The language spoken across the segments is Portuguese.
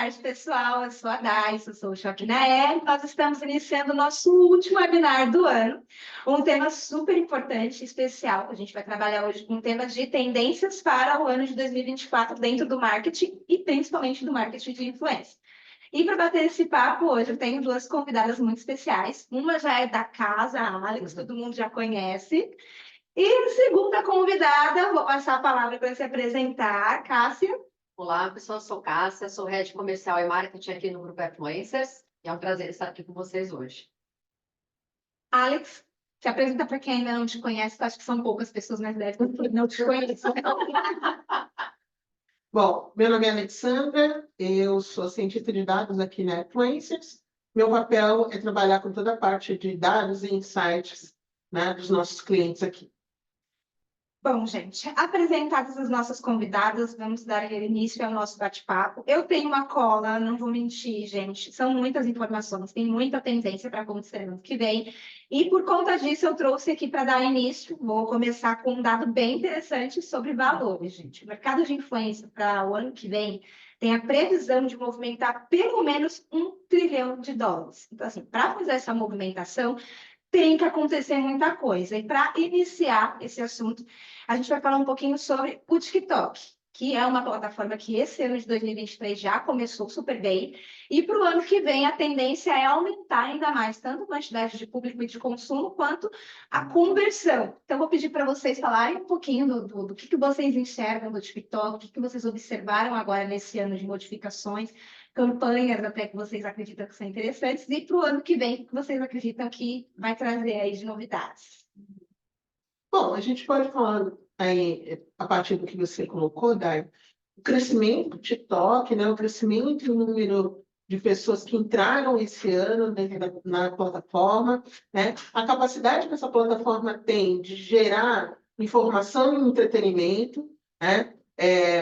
tarde, pessoal. Eu sou a Dais, eu sou o Choque na E. Nós estamos iniciando o nosso último webinar do ano. Um tema super importante e especial. A gente vai trabalhar hoje com um tema de tendências para o ano de 2024 dentro do marketing e principalmente do marketing de influência. E para bater esse papo hoje, eu tenho duas convidadas muito especiais. Uma já é da casa, a Alex, todo mundo já conhece. E a segunda convidada, vou passar a palavra para se apresentar, Cássia. Olá, pessoal, sou Cássia, sou Head Comercial e Marketing aqui no Grupo Influencers e é um prazer estar aqui com vocês hoje. Alex, se apresenta para quem ainda não te conhece, eu acho que são poucas pessoas, mas deve que não te conhecem. Bom, meu nome é Alexandra, eu sou cientista de dados aqui na Influencers. Meu papel é trabalhar com toda a parte de dados e insights, né, dos nossos clientes aqui. Bom, gente, apresentadas as nossas convidadas, vamos dar início ao nosso bate-papo. Eu tenho uma cola, não vou mentir, gente, são muitas informações, tem muita tendência para acontecer no ano que vem, e por conta disso eu trouxe aqui para dar início, vou começar com um dado bem interessante sobre valores, gente. O mercado de influência para o ano que vem tem a previsão de movimentar pelo menos US$ 1 trilhão. Então, assim, para fazer essa movimentação, tem que acontecer muita coisa. E para iniciar esse assunto, a gente vai falar um pouquinho sobre o TikTok, que é uma plataforma que esse ano de 2023 já começou super bem. E para o ano que vem, a tendência é aumentar ainda mais, tanto a quantidade de público e de consumo, quanto a conversão. Então, vou pedir para vocês falarem um pouquinho do que vocês enxergam do TikTok, o que vocês observaram agora nesse ano de modificações, campanhas até que vocês acreditam que são interessantes, e para o ano que vem, o que vocês acreditam que vai trazer aí de novidades. Bom, a gente pode falar aí, a partir do que você colocou, Dai, o crescimento do TikTok, né, o crescimento do número de pessoas que entraram esse ano na plataforma, né, a capacidade que essa plataforma tem de gerar informação e entretenimento, né.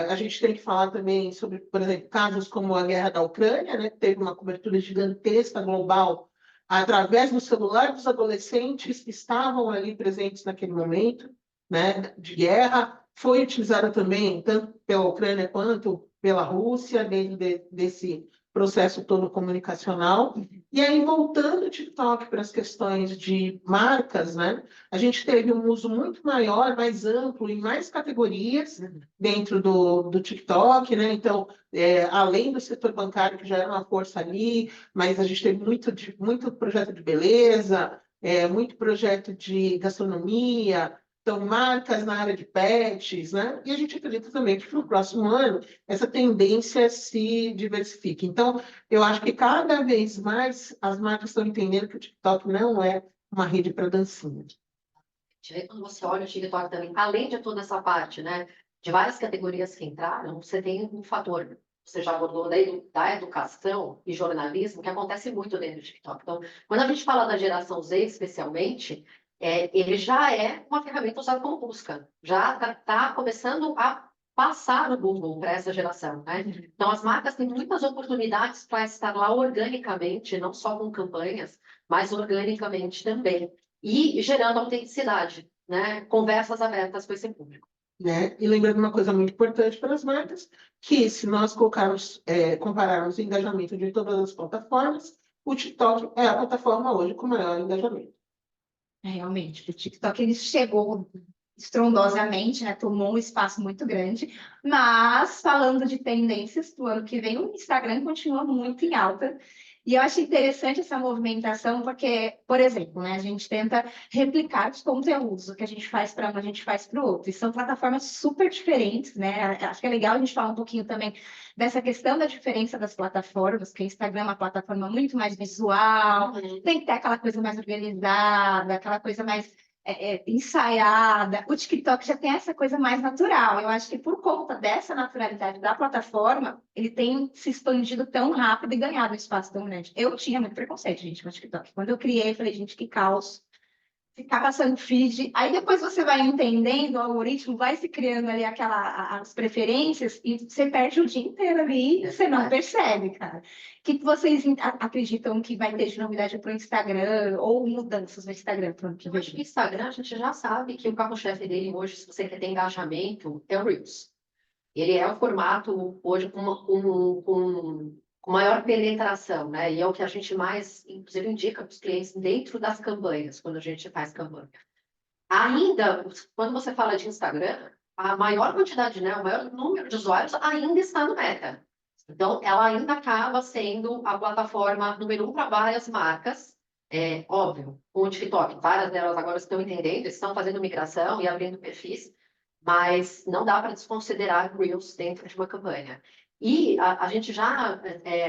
A gente tem que falar também sobre, por exemplo, casos como a guerra da Ucrânia, né, que teve uma cobertura gigantesca global através do celular dos adolescentes que estavam ali presentes naquele momento, né, de guerra. Foi utilizada também, tanto pela Ucrânia quanto pela Rússia, dentro desse processo todo comunicacional. E aí, voltando o TikTok para as questões de marcas, né, a gente teve um uso muito maior, mais amplo, em mais categorias dentro do TikTok, né? Então, além do setor bancário, que já era uma força ali, mas a gente teve muito projeto de beleza, muito projeto de gastronomia, então marcas na área de pets, né? E a gente acredita também que no próximo ano essa tendência se diversifique. Então, eu acho que cada vez mais as marcas estão entendendo que o TikTok não é uma rede para dancinha. Quando você olha o TikTok também, além de toda essa parte, né, de várias categorias que entraram, você tem um fator, você já abordou da educação e jornalismo, que acontece muito dentro do TikTok. Então, quando a gente fala da geração Z, especialmente, ele já é uma ferramenta usada como busca, já está começando a passar o Google para essa geração, né? Então, as marcas têm muitas oportunidades para estar lá organicamente, não só com campanhas, mas organicamente também. E gerando autenticidade, né? Conversas abertas com esse público. Né? E lembrando uma coisa muito importante para as marcas, que se nós compararmos o engajamento de todas as plataformas, o TikTok é a plataforma hoje com maior engajamento. Realmente, o TikTok ele chegou estrondosamente, né? Tomou um espaço muito grande, mas falando de tendências para o ano que vem, o Instagram continua muito em alta. E eu acho interessante essa movimentação, porque, por exemplo, né, a gente tenta replicar os conteúdos, o que a gente faz para um, a gente faz para o outro. E são plataformas super diferentes, né? Acho que é legal a gente falar um pouquinho também dessa questão da diferença das plataformas, que o Instagram é uma plataforma muito mais visual, tem que ter aquela coisa mais organizada, aquela coisa mais ensaiada. O TikTok já tem essa coisa mais natural. Eu acho que por conta dessa naturalidade da plataforma, ele tem se expandido tão rápido e ganhado um espaço tão grande. Eu tinha muito preconceito, gente, com o TikTok. Quando eu criei, eu falei, gente, que caos. Ficar passando feed, aí depois você vai entendendo, o algoritmo vai se criando ali as preferências e você perde o dia inteiro ali e você não percebe, cara. O que vocês acreditam que vai ter de novidade para o Instagram ou mudanças no Instagram para o ano que Eu vem? acho que o Instagram, a gente já sabe que o carro-chefe dele hoje, se você quer ter engajamento, é o Reels. Ele é o formato hoje com com maior penetração, né? E é o que a gente mais, inclusive, indica para os clientes dentro das campanhas, quando a gente faz campanha. Ainda, quando você fala de Instagram, a maior quantidade, né, o maior número de usuários ainda está no Meta. Então, ela ainda acaba sendo a plataforma número 1 para várias marcas. É óbvio, com o TikTok, várias delas agora estão entendendo, estão fazendo migração e abrindo perfis, mas não dá para desconsiderar Reels dentro de uma campanha. E a gente já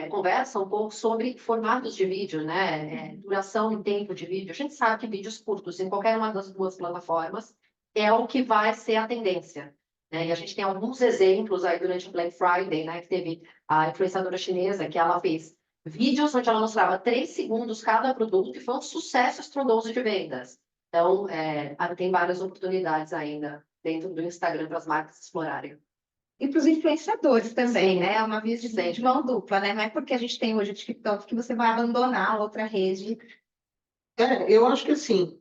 conversa um pouco sobre formatos de vídeo, né? Duração e tempo de vídeo. A gente sabe que vídeos curtos em qualquer uma das duas plataformas é o que vai ser a tendência, né? E a gente tem alguns exemplos aí durante o Black Friday, né? Que teve a influenciadora chinesa que ela fez vídeos onde ela mostrava 3 segundos cada produto e foi um sucesso estrondoso de vendas. Então, tem várias oportunidades ainda dentro do Instagram para as marcas explorarem. E para os influenciadores também, Sim, né? É uma via de sempre. mão dupla, né? Não é porque a gente tem hoje o TikTok que você vai abandonar a outra rede. Eu acho que assim,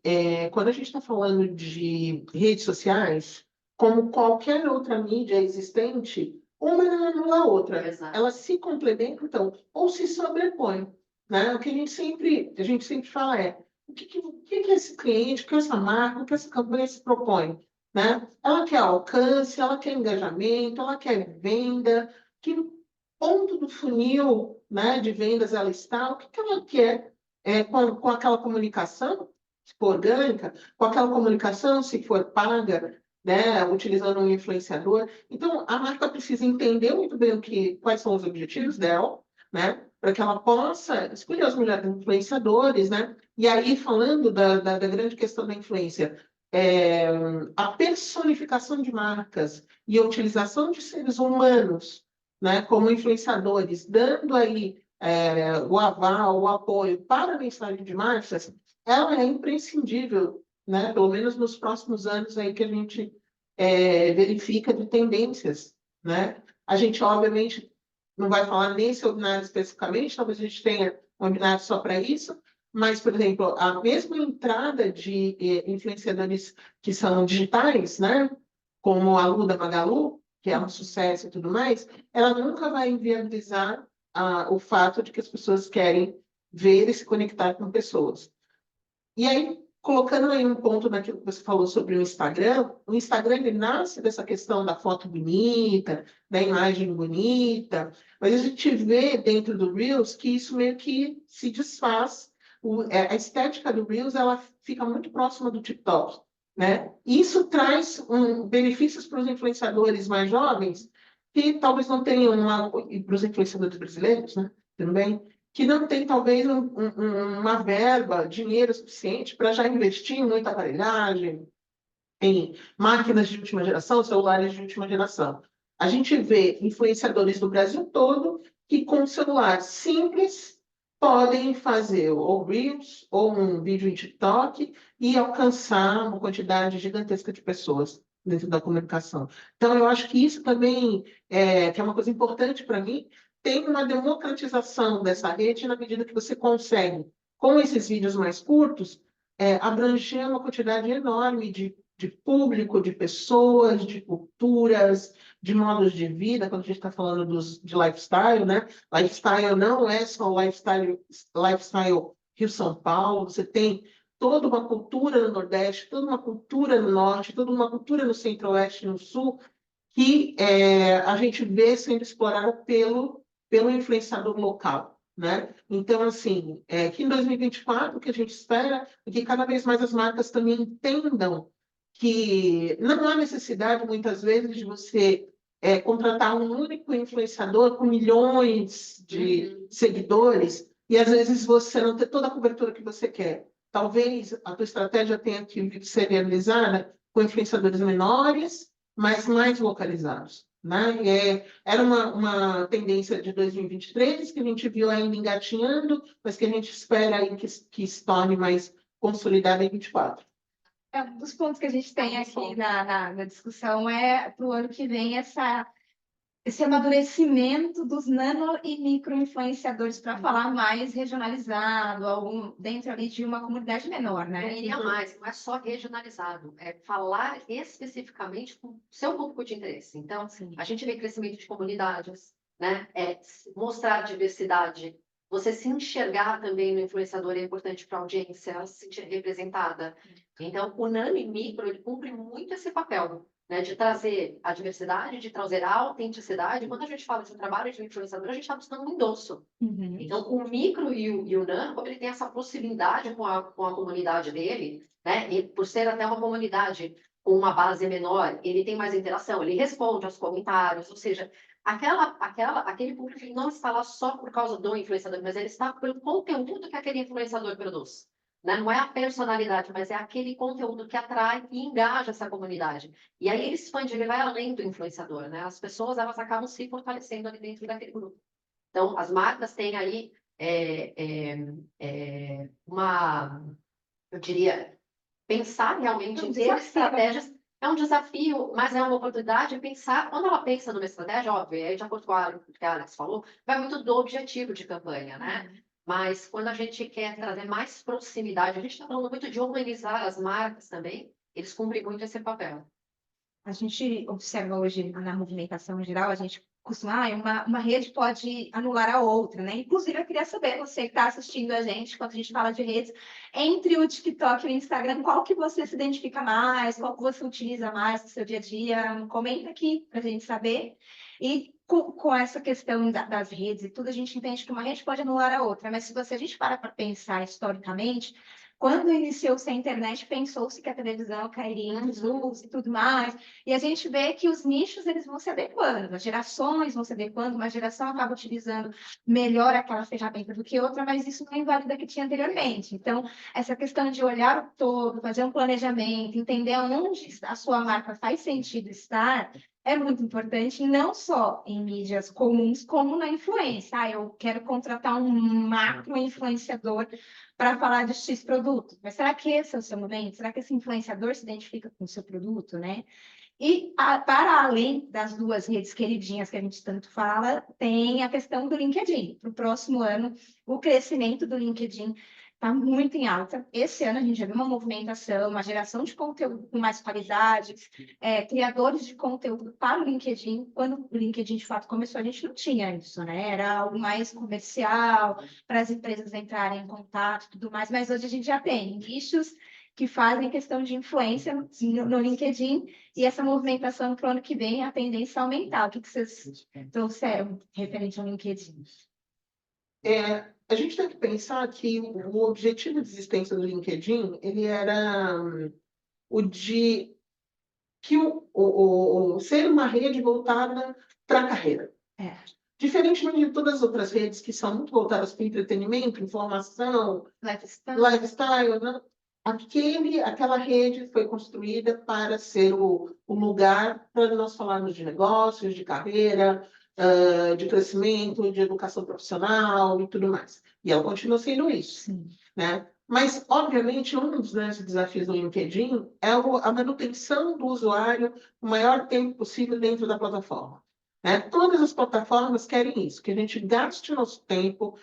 quando a gente está falando de redes sociais, como qualquer outra mídia existente, uma não anula a outra. Exato. Elas se complementam, então, ou se sobrepõem, né? O que a gente sempre fala o que que esse cliente, o que essa marca, o que essa campanha se propõe, né? Ela quer alcance, ela quer engajamento, ela quer venda, que ponto do funil, né, de vendas ela está, o que que ela quer com aquela comunicação, se for orgânica, com aquela comunicação, se for paga, né, utilizando um influenciador. Então, a marca precisa entender muito bem quais são os objetivos dela, né, para que ela possa escolher os melhores influenciadores, né? E aí, falando da grande questão da influência, é, a personificação de marcas e a utilização de seres humanos, né, como influenciadores, dando aí o aval, o apoio para a mensagem de massas, ela é imprescindível, né? Pelo menos nos próximos anos aí que a gente verifica de tendências, né? A gente, obviamente, não vai falar nesse webinar especificamente, talvez a gente tenha um webinar só para isso, mas, por exemplo, a mesma entrada de influenciadores que são digitais, né? Como a Lu da Magalu, que é um sucesso e tudo mais, ela nunca vai inviabilizar o fato de que as pessoas querem ver e se conectar com pessoas. E aí, colocando aí um ponto naquilo que você falou sobre o Instagram ele nasce dessa questão da foto bonita, da imagem bonita, mas a gente vê dentro do Reels que isso meio que se desfaz. A estética do Reels ela fica muito próxima do TikTok, né? Isso traz benefícios para os influenciadores mais jovens que talvez não tenham, e para os influenciadores brasileiros, né? Também, que não tem talvez uma verba, dinheiro suficiente para já investir em muita aparelhagem, em máquinas de última geração, celulares de última geração. A gente vê influenciadores do Brasil todo que com um celular simples podem fazer ou Reels ou um vídeo em TikTok e alcançar uma quantidade gigantesca de pessoas dentro da comunicação. Então, eu acho que isso também que é uma coisa importante para mim, tem uma democratização dessa rede na medida que você consegue, com esses vídeos mais curtos, abranger uma quantidade enorme de público, de pessoas, de culturas, de modos de vida, quando a gente está falando de lifestyle, né? Lifestyle não é só lifestyle Rio-São Paulo, você tem toda uma cultura no Nordeste, toda uma cultura no Norte, toda uma cultura no Centro-Oeste e no Sul, que a gente vê sendo explorada pelo influenciador local, né? Então, assim, que em 2024 o que a gente espera é que cada vez mais as marcas também entendam que não há necessidade, muitas vezes, de você contratar um único influenciador com milhões de seguidores e, às vezes, você não ter toda a cobertura que você quer. Talvez a tua estratégia tenha que ser realizada com influenciadores menores, mas mais localizados, né? Era uma tendência de 2023 que a gente viu ainda engatinhando, mas que a gente espera aí que se torne mais consolidada em 24. Um dos pontos que a gente tem aqui na discussão é para o ano que vem esse amadurecimento dos nano e micro influenciadores para falar mais regionalizado, dentro ali de uma comunidade menor, né? E a mais, não é só regionalizado, é falar especificamente com o seu público de interesse. Então, Sim. a gente vê crescimento de comunidades, né? Mostrar diversidade. Você se enxergar também no influenciador é importante para a audiência, ela se sentir representada. Então, o nano e micro, ele cumpre muito esse papel, né? De trazer a diversidade, de trazer a autenticidade. Quando a gente fala de um trabalho de influenciador, a gente está buscando um endosso. Então, o micro e o nano, como ele tem essa proximidade com a comunidade dele, né? E por ser até uma comunidade com uma base menor, ele tem mais interação, ele responde aos comentários, ou seja, aquele público ele não está lá só por causa do influenciador, mas ele está pelo conteúdo que aquele influenciador produz. Né? Não é a personalidade, mas é aquele conteúdo que atrai e engaja essa comunidade. E aí ele expande, ele vai além do influenciador, né? As pessoas, elas acabam se fortalecendo ali dentro daquele grupo. Então, as marcas têm aí eu diria, pensar realmente em ter estratégias. É um desafio, mas é uma oportunidade de pensar. Quando ela pensa numa estratégia, óbvio, aí de acordo com o que a Alex falou, vai muito do objetivo de campanha, né? Mas quando a gente quer trazer mais proximidade, a gente está falando muito de humanizar as marcas também, eles cumprem muito esse papel. A gente observa hoje na movimentação geral, a gente costuma, uma rede pode anular a outra, né? Inclusive, eu queria saber, você que está assistindo a gente, quando a gente fala de redes, entre o TikTok e o Instagram, qual que você se identifica mais, qual que você utiliza mais no seu dia a dia? Comenta aqui para a gente saber. E com essa questão das redes e tudo, a gente entende que uma rede pode anular a outra, mas se a gente para pensar historicamente, quando iniciou-se a internet, pensou-se que a televisão cairia em desuso e tudo mais. E a gente vê que os nichos eles vão se adequando, as gerações vão se adequando, uma geração acaba utilizando melhor aquela ferramenta do que outra, mas isso não invalida o que tinha anteriormente. Então, essa questão de olhar o todo, fazer um planejamento, entender onde a sua marca faz sentido estar, é muito importante, não só em mídias comuns, como na influência. Eu quero contratar um macro influenciador para falar de X produto. Mas será que esse é o seu momento? Será que esse influenciador se identifica com o seu produto, né? E, para além das duas redes queridinhas que a gente tanto fala, tem a questão do LinkedIn. Para o próximo ano, o crescimento do LinkedIn está muito em alta. Esse ano a gente já viu uma movimentação, uma geração de conteúdo com mais qualidade, criadores de conteúdo para o LinkedIn. Quando o LinkedIn, de fato, começou, a gente não tinha isso, né? Era algo mais comercial, para as empresas entrarem em contato e tudo mais, mas hoje a gente já tem nichos que fazem questão de influência no LinkedIn, e essa movimentação para o ano que vem, a tendência é aumentar. O que vocês trouxeram referente ao LinkedIn? A gente tem que pensar que o objetivo de existência do LinkedIn, ele era o de que ser uma rede voltada para a carreira. Diferentemente de todas as outras redes que são muito voltadas para entretenimento, informação, lifestyle, né? Aquela rede foi construída para ser o lugar para nós falarmos de negócios, de carreira, de crescimento, de educação profissional e tudo mais. E ela continua sendo isso, né? Mas, obviamente, um dos grandes desafios do LinkedIn é a manutenção do usuário o maior tempo possível dentro da plataforma. Né? Todas as plataformas querem isso, que a gente gaste nosso tempo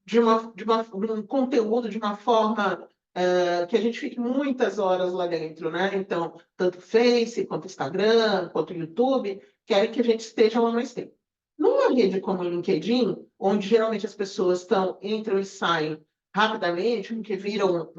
de um conteúdo de uma forma que a gente fique muitas horas lá dentro, né? Então, tanto Face, quanto Instagram, quanto YouTube, querem que a gente esteja lá mais tempo. Numa rede como o LinkedIn, onde geralmente as pessoas entram e saem rapidamente, porque viram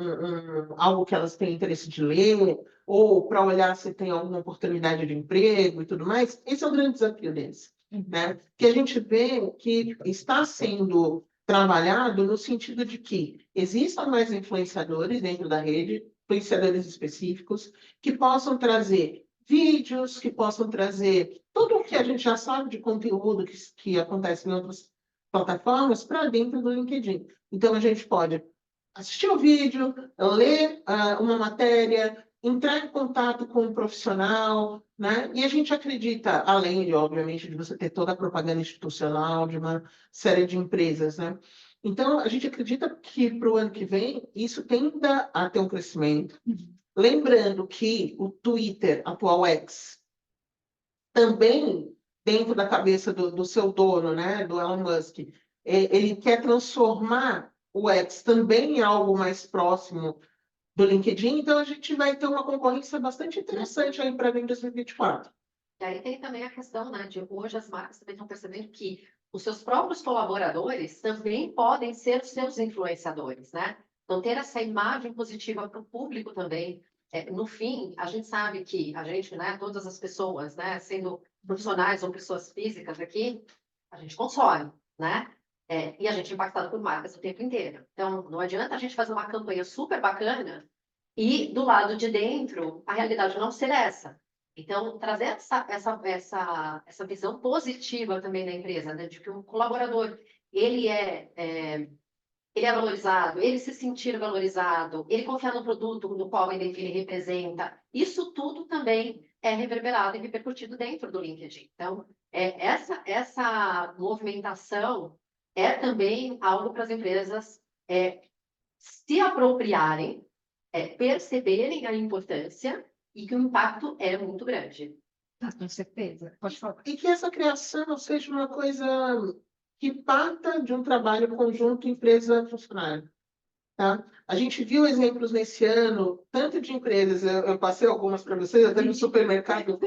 algo que elas têm interesse de ler, ou para olhar se tem alguma oportunidade de emprego e tudo mais, esse é o grande desafio deles. Né? Que a gente vê que está sendo trabalhado no sentido de que existam mais influenciadores dentro da rede, influenciadores específicos, que possam trazer vídeos, que possam trazer tudo o que a gente já sabe de conteúdo que acontece em outras plataformas para dentro do LinkedIn. Então, a gente pode assistir o vídeo, ler uma matéria, entrar em contato com um profissional, né? E a gente acredita, além de, obviamente, de você ter toda a propaganda institucional de uma série de empresas, né? Então, a gente acredita que para o ano que vem isso tenda a ter um crescimento. Lembrando que o Twitter, atual X, também dentro da cabeça do seu dono, né, do Elon Musk, ele quer transformar o X também em algo mais próximo do LinkedIn, então a gente vai ter uma concorrência bastante interessante aí para 2024. E aí tem também a questão, né, de hoje as marcas também estão percebendo que os seus próprios colaboradores também podem ser os seus influenciadores, né? Então, ter essa imagem positiva para o público também. No fim, a gente sabe que a gente, né, todas as pessoas, né, sendo profissionais ou pessoas físicas aqui, a gente consome, né? E a gente é impactado por marcas o tempo inteiro. Então, não adianta a gente fazer uma campanha super bacana e, do lado de dentro, a realidade não ser essa. Então, trazer essa visão positiva também da empresa, né? De que o colaborador, ele ele é valorizado, ele se sentir valorizado, ele confiar no produto no qual ele representa, isso tudo também é reverberado e repercutido dentro do LinkedIn. Então, essa movimentação é também algo para as empresas se apropriarem, perceberem a importância e que o impacto é muito grande. Com certeza. Pode falar. E que essa criação seja uma coisa que parta de um trabalho conjunto empresa-funcionário. Tá? A gente viu exemplos nesse ano, tanto de empresas, eu passei algumas para vocês, até no supermercado.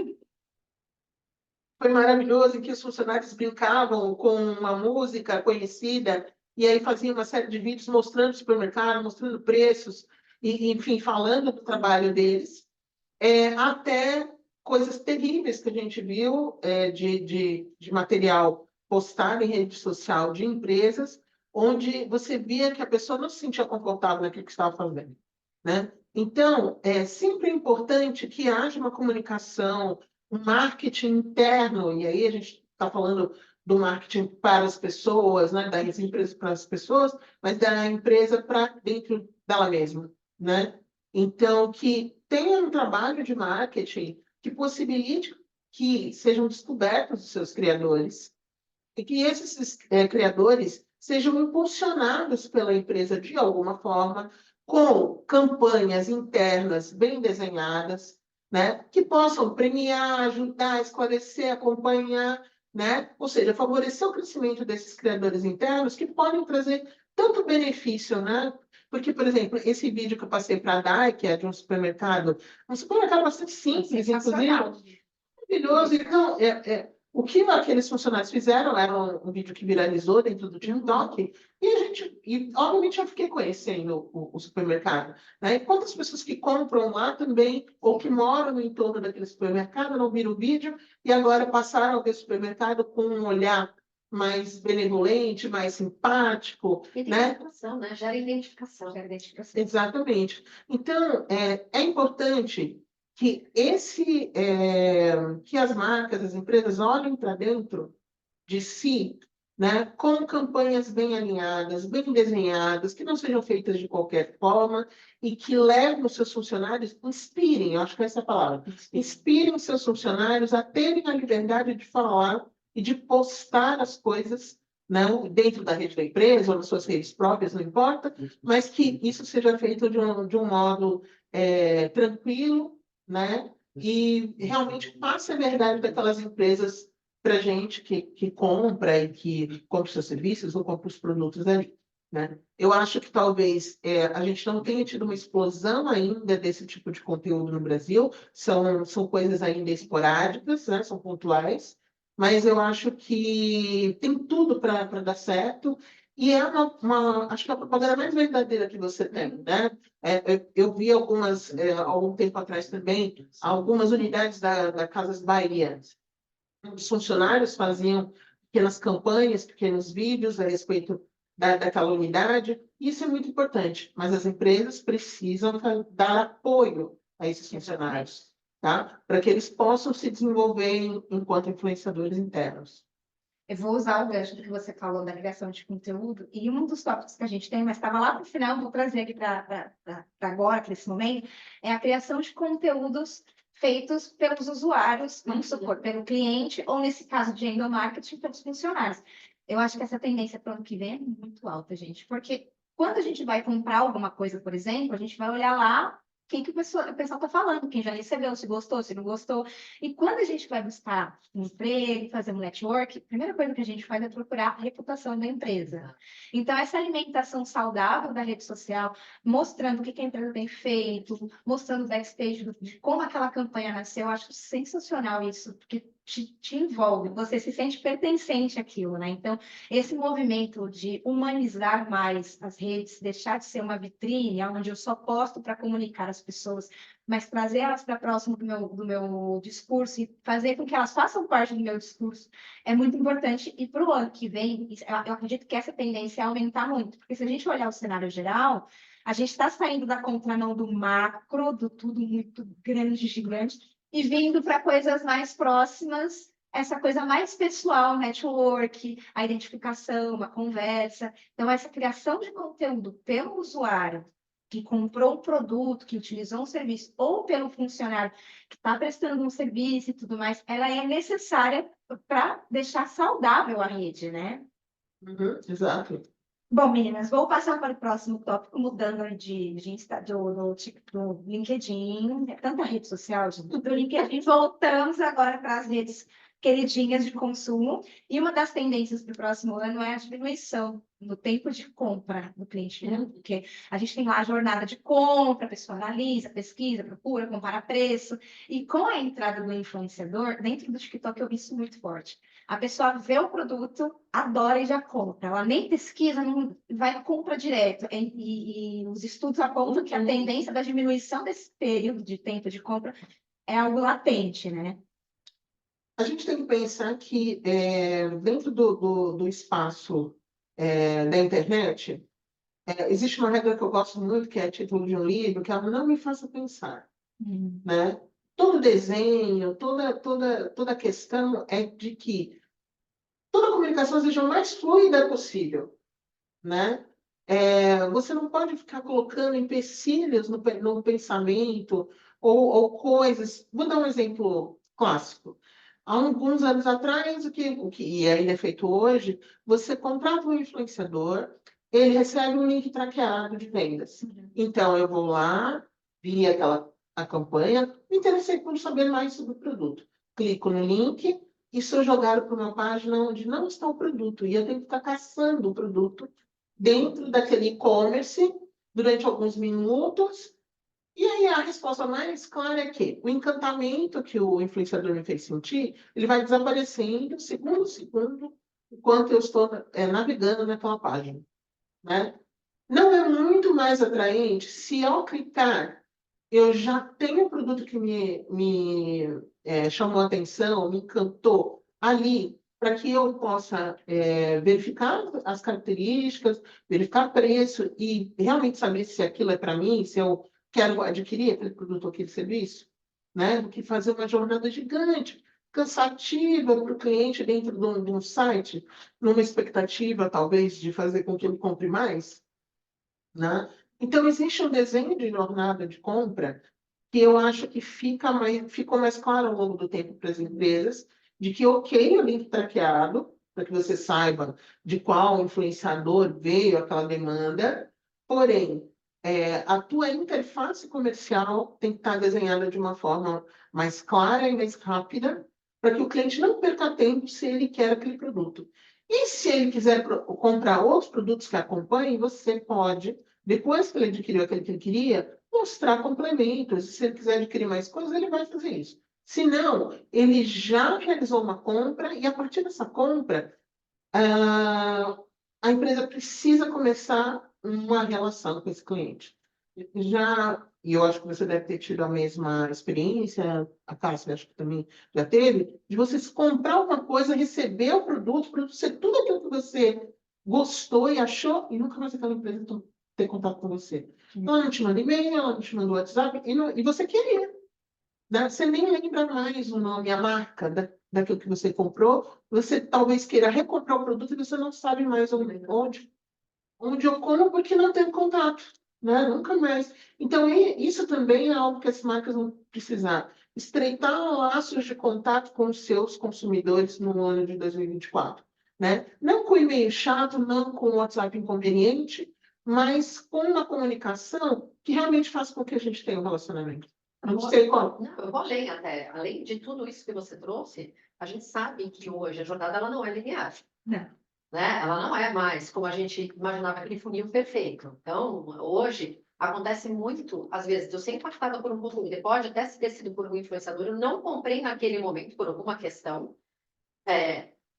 Foi maravilhoso, em que os funcionários brincavam com uma música conhecida, e aí faziam uma série de vídeos mostrando o supermercado, mostrando preços, e, enfim, falando do trabalho deles, até coisas terríveis que a gente viu de material postado em rede social de empresas, onde você via que a pessoa não se sentia confortável naquilo que estava fazendo, né? Então, é sempre importante que haja uma comunicação, um marketing interno, e aí a gente está falando do marketing para as pessoas, né? Das empresas para as pessoas, mas da empresa para dentro dela mesma, né? Então, que tenha um trabalho de marketing que possibilite que sejam descobertos os seus criadores e que esses criadores sejam impulsionados pela empresa de alguma forma, com campanhas internas bem desenhadas, né, que possam premiar, ajudar, esclarecer, acompanhar, né, ou seja, favorecer o crescimento desses criadores internos que podem trazer tanto benefício, né? Porque, por exemplo, esse vídeo que eu passei para a Dai, que é de um supermercado bastante simples, inclusive, maravilhoso. Então, o que aqueles funcionários fizeram era um vídeo que viralizou dentro do TikTok, e obviamente eu fiquei conhecendo o supermercado, né? E quantas pessoas que compram lá também, ou que moram no entorno daquele supermercado, não viram o vídeo, e agora passaram a ver o supermercado com um olhar mais benevolente, mais simpático, né? Identificação, né? Gera identificação. Exatamente. Então, é importante que as marcas, as empresas olhem para dentro de si, né, com campanhas bem alinhadas, bem desenhadas, que não sejam feitas de qualquer forma e que levem os seus funcionários, inspirem, eu acho que é essa a palavra, inspirem os seus funcionários a terem a liberdade de falar e de postar as coisas, não dentro da rede da empresa ou nas suas redes próprias, não importa, mas que isso seja feito de um modo tranquilo, né? E realmente passe a verdade daquelas empresas para a gente que compra e que compra os seus serviços ou compra os produtos ali, né? Eu acho que talvez a gente não tenha tido uma explosão ainda desse tipo de conteúdo no Brasil, são coisas ainda esporádicas, né? São pontuais, mas eu acho que tem tudo para dar certo. E acho que é a propaganda mais verdadeira que você tem, né? Eu vi algum tempo atrás também, algumas unidades da Casas Bahia. Os funcionários faziam pequenas campanhas, pequenos vídeos a respeito daquela unidade. Isso é muito importante, mas as empresas precisam dar apoio a esses funcionários, tá? Para que eles possam se desenvolver enquanto influenciadores internos. Eu vou usar o gancho do que você falou da criação de conteúdo, e um dos tópicos que a gente tem, mas estava lá para o final, vou trazer aqui para agora, para esse momento, é a criação de conteúdos feitos pelos usuários, vamos supor, pelo cliente, ou nesse caso de endomarketing, pelos funcionários. Eu acho que essa tendência para o ano que vem é muito alta, gente, porque quando a gente vai comprar alguma coisa, por exemplo, a gente vai olhar lá que o pessoal está falando, quem já recebeu, se gostou, se não gostou. E quando a gente vai buscar um emprego, fazer um network, a primeira coisa que a gente faz é procurar a reputação da empresa. Então, essa alimentação saudável da rede social, mostrando o que a empresa tem feito, mostrando o backstage de como aquela campanha nasceu, eu acho sensacional isso, porque te envolve, você se sente pertencente àquilo, né? Então, esse movimento de humanizar mais as redes, deixar de ser uma vitrine, onde eu só posto para comunicar as pessoas, mas trazer elas para próximo do meu discurso e fazer com que elas façam parte do meu discurso, é muito importante. E para o ano que vem, eu acredito que essa tendência é aumentar muito, porque se a gente olhar o cenário geral, a gente está saindo da contramão do macro, do tudo muito grande, gigante, e vindo para coisas mais próximas, essa coisa mais pessoal, network, a identificação, a conversa. Então, essa criação de conteúdo pelo usuário que comprou um produto, que utilizou um serviço, ou pelo funcionário que está prestando um serviço e tudo mais, ela é necessária para deixar saudável a rede, né? Exato. Bom, meninas, vou passar para o próximo tópico, mudando do LinkedIn, é tanta rede social, gente, do LinkedIn, voltamos agora para as redes queridinhas de consumo, e uma das tendências para o próximo ano é a diminuição no tempo de compra do cliente, né? Porque a gente tem lá a jornada de compra, a pessoa analisa, pesquisa, procura, compara preço, e com a entrada do influenciador, dentro do TikTok eu vi isso muito forte. A pessoa vê o produto, adora e já compra. Ela nem pesquisa, não vai e compra direto. E os estudos apontam que a tendência da diminuição desse período de tempo de compra é algo latente, né? A gente tem que pensar que dentro do espaço da internet, existe uma regra que eu gosto muito, que é a título de um livro, que é não me faça pensar, né? Todo desenho, toda questão é de que toda comunicação seja o mais fluida possível, né? Você não pode ficar colocando empecilhos no pensamento ou coisas. Vou dar um exemplo clássico. Há alguns anos atrás, e ainda é feito hoje, você contrata um influenciador, ele recebe um link traqueado de vendas. Então, eu vou lá, vi a campanha, me interessei por saber mais sobre o produto. Clico no link e sou jogado para uma página onde não está o produto. E eu tenho que ficar caçando o produto dentro daquele e-commerce durante alguns minutos. E aí a resposta mais clara é que o encantamento que o influenciador me fez sentir, ele vai desaparecendo segundo a segundo, enquanto eu estou navegando naquela página, né? Não é muito mais atraente se ao clicar eu já tenho o produto que me chamou a atenção, me encantou ali, para que eu possa verificar as características, verificar preço e realmente saber se aquilo é para mim, se eu quero adquirir aquele produto ou aquele serviço, né? Do que fazer uma jornada gigante, cansativa para o cliente dentro de um site, numa expectativa, talvez, de fazer com que ele compre mais, né? Então, existe um desenho de jornada de compra que eu acho que ficou mais claro ao longo do tempo para as empresas, de que, ok, o link traqueado, para que você saiba de qual influenciador veio aquela demanda, porém, a tua interface comercial tem que estar desenhada de uma forma mais clara e mais rápida, para que o cliente não perca tempo se ele quer aquele produto. E se ele quiser comprar outros produtos que acompanhem, você pode, depois que ele adquiriu aquele que ele queria, mostrar complementos. Se ele quiser adquirir mais coisas, ele vai fazer isso. Se não, ele já realizou uma compra e, a partir dessa compra, a empresa precisa começar uma relação com esse cliente. E eu acho que você deve ter tido a mesma experiência, a Cássia acho que também já teve, de você comprar uma coisa, receber o produto ser tudo aquilo que você gostou e achou, e nunca mais aquela empresa ter contato com você. Ela não te manda e-mail, ela não te manda WhatsApp, e você queria, né? Você nem lembra mais o nome, a marca daquilo que você comprou. Você talvez queira recomprar o produto e você não sabe mais onde eu compro porque não tem contato, né? Nunca mais. Então, isso também é algo que as marcas vão precisar. Estreitar laços de contato com os seus consumidores no ano de 2024. Né? Não com e-mail chato, não com WhatsApp inconveniente, mas com uma comunicação que realmente faça com que a gente tenha um relacionamento. Não Eu vou- sei como. Não, eu vou além até. Além de tudo isso que você trouxe, a gente sabe que hoje a jornada ela não é linear. Não. Né? Ela não é mais como a gente imaginava aquele funil perfeito. Então, hoje, acontece muito, às vezes, de eu ser impactada por um conteúdo, pode até ter sido por um influenciador, eu não comprei naquele momento por alguma questão.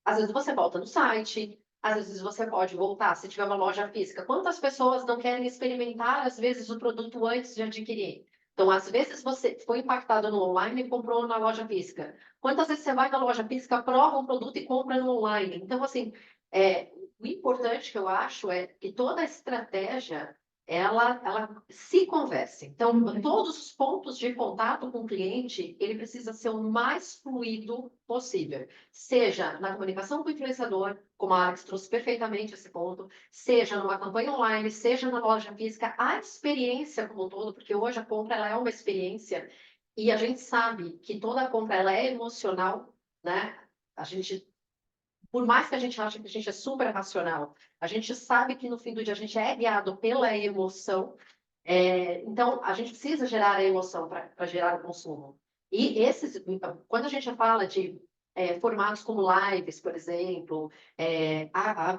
Às vezes você volta no site, às vezes você pode voltar, se tiver uma loja física. Quantas pessoas não querem experimentar, às vezes, o produto antes de adquirir? Então, às vezes você foi impactado no online e comprou na loja física. Quantas vezes você vai na loja física, prova um produto e compra no online? Então, assim, o importante que eu acho é que toda a estratégia ela se converse. Então, todos os pontos de contato com o cliente, ele precisa ser o mais fluido possível. Seja na comunicação com o influenciador, como a Alex trouxe perfeitamente esse ponto, seja numa campanha online, seja na loja física, a experiência como um todo, porque hoje a compra ela é uma experiência e a gente sabe que toda a compra ela é emocional, né? A gente por mais que a gente ache que a gente é super racional, a gente sabe que no fim do dia a gente é guiado pela emoção. Então, a gente precisa gerar a emoção para gerar o consumo. E quando a gente fala de formatos como lives, por exemplo,